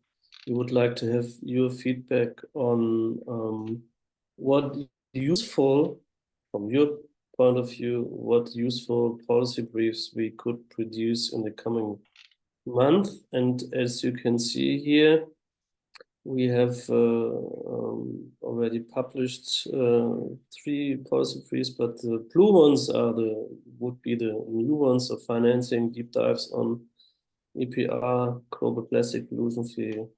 we would like to have your feedback on what useful, from your point of view, what useful policy briefs we could produce in the coming month. And as you can see here, we have already published 3 policy briefs, but the blue ones would be the new ones of financing deep dives on EPR, global plastic pollution fee.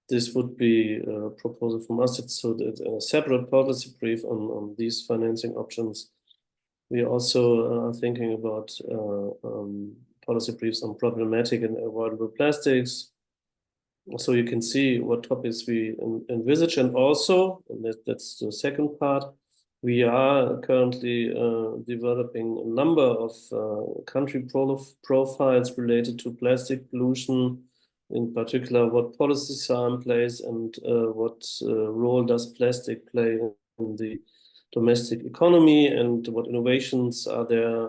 This would be a proposal from us. It's so that a separate policy brief on these financing options. We also are thinking about policy briefs on problematic and avoidable plastics. So you can see what topics we envisage, and also, and that's the second part, we are currently developing a number of country profiles related to plastic pollution, in particular what policies are in place and what role does plastic play in the domestic economy, and what innovations are there,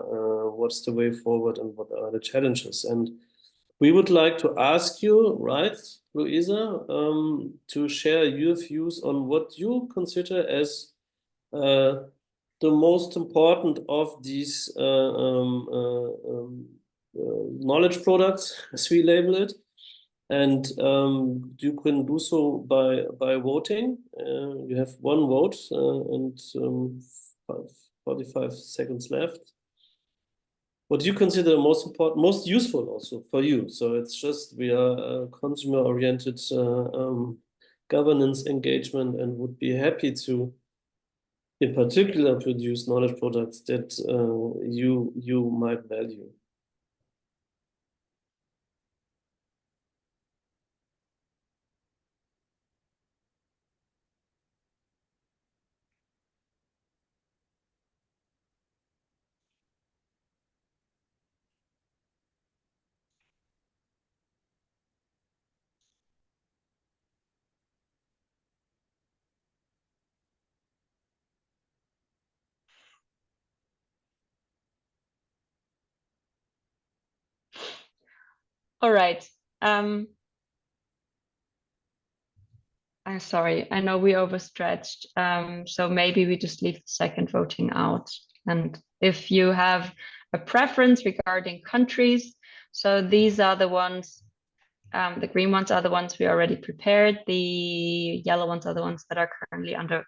what's the way forward, and what are the challenges. And we would like to ask you, right, Luisa, to share your views on what you consider as the most important of these knowledge products, as we label it. And you can do so by voting. You have 1 vote and 45 seconds left. What do you consider most important, most useful also for you? So it's just, we are a consumer-oriented governance engagement, and would be happy to, in particular, produce knowledge products that you might value. All right. I'm sorry, I know we overstretched. So maybe we just leave the second voting out. And if you have a preference regarding countries, so these are the ones, the green ones are the ones we already prepared. The yellow ones are the ones that are currently under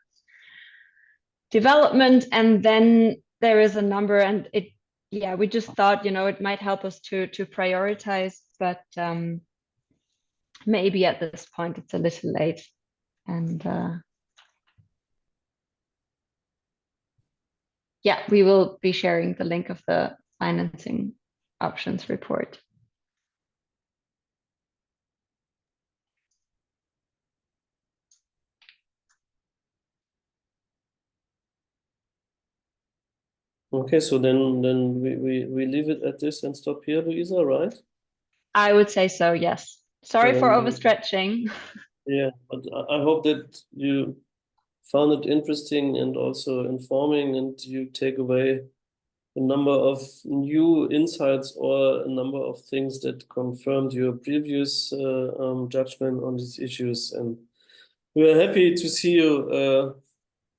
development. And then there is a number, and yeah, we just thought, it might help us to prioritize, but maybe at this point it's a little late. And yeah, we will be sharing the link of the financing options report. Okay, so then we leave it at this and stop here, Luisa, right? I would say so, yes. Sorry for Um, overstretching. Yeah, but I hope that you found it interesting and also informing, and you take away a number of new insights or a number of things that confirmed your previous judgment on these issues. And we are happy to see you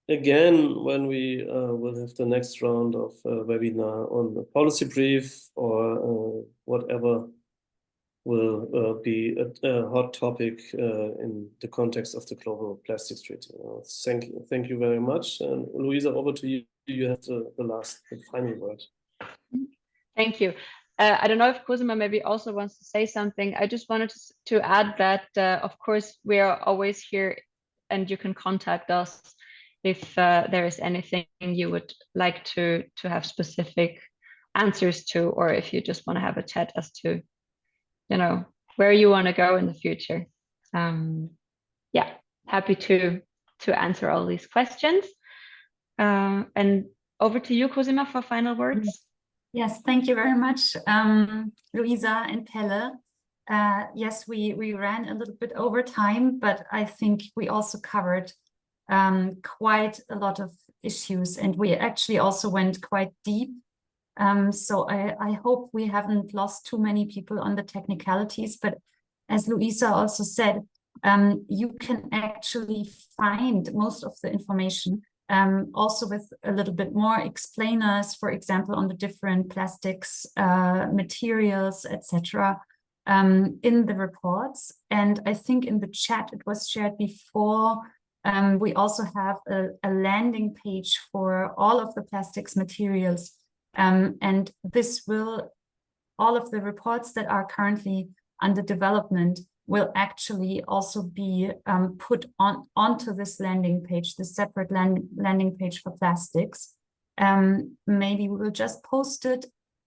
again when we will have the next round of webinar on the policy brief or whatever will be a hot topic in the context of the Global Plastics Treaty. Thank you very much. And Luisa, over to you. You have the final word. Thank you. I don't know if Cosima maybe also wants to say something. I just wanted to add that, of course, we are always here and you can contact us if there is anything you would like to have specific answers to, or if you just want to have a chat as to, you know, where you want to go in the future. Yeah, happy to answer all these questions. And over to you, Cosima, for final words. Yes, thank you very much, Luisa and Pelle. Yes, we ran a little bit over time, but I think we also covered quite a lot of issues, and we actually also went quite deep. So I hope we haven't lost too many people on the technicalities, but as Luisa also said, you can actually find most of the information also with a little bit more explainers, for example, on the different plastics, materials, etc. In the reports. And I think in the chat, it was shared before, we also have a landing page for all of the plastics materials. And this will, all of the reports that are currently under development will actually also be put onto this landing page, the separate landing page for plastics. Maybe we will just post it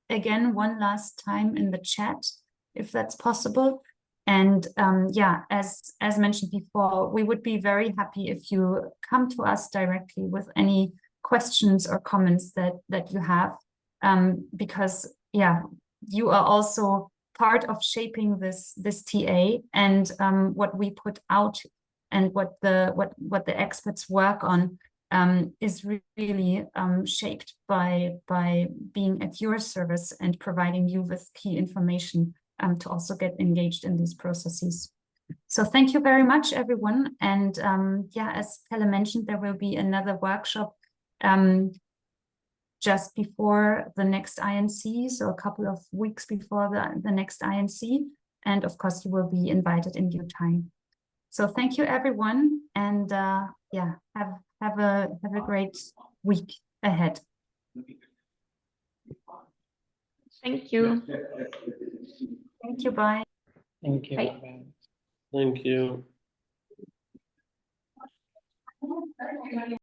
again one last time in the chat, if that's possible. And yeah, as mentioned before, we would be very happy if you come to us directly with any questions or comments that you have, because yeah, you are also part of shaping this TA, and what we put out and what the experts work on is really shaped by being at your service and providing you with key information to also get engaged in these processes. So thank you very much, everyone. And yeah, as Pelle mentioned, there will be another workshop just before the next INC, so a couple of weeks before the next INC. And of course, you will be invited in due time. So thank you, everyone. And yeah, have a great week ahead. Thank you. Thank you, bye. Thank you. Bye. Bye. Thank you.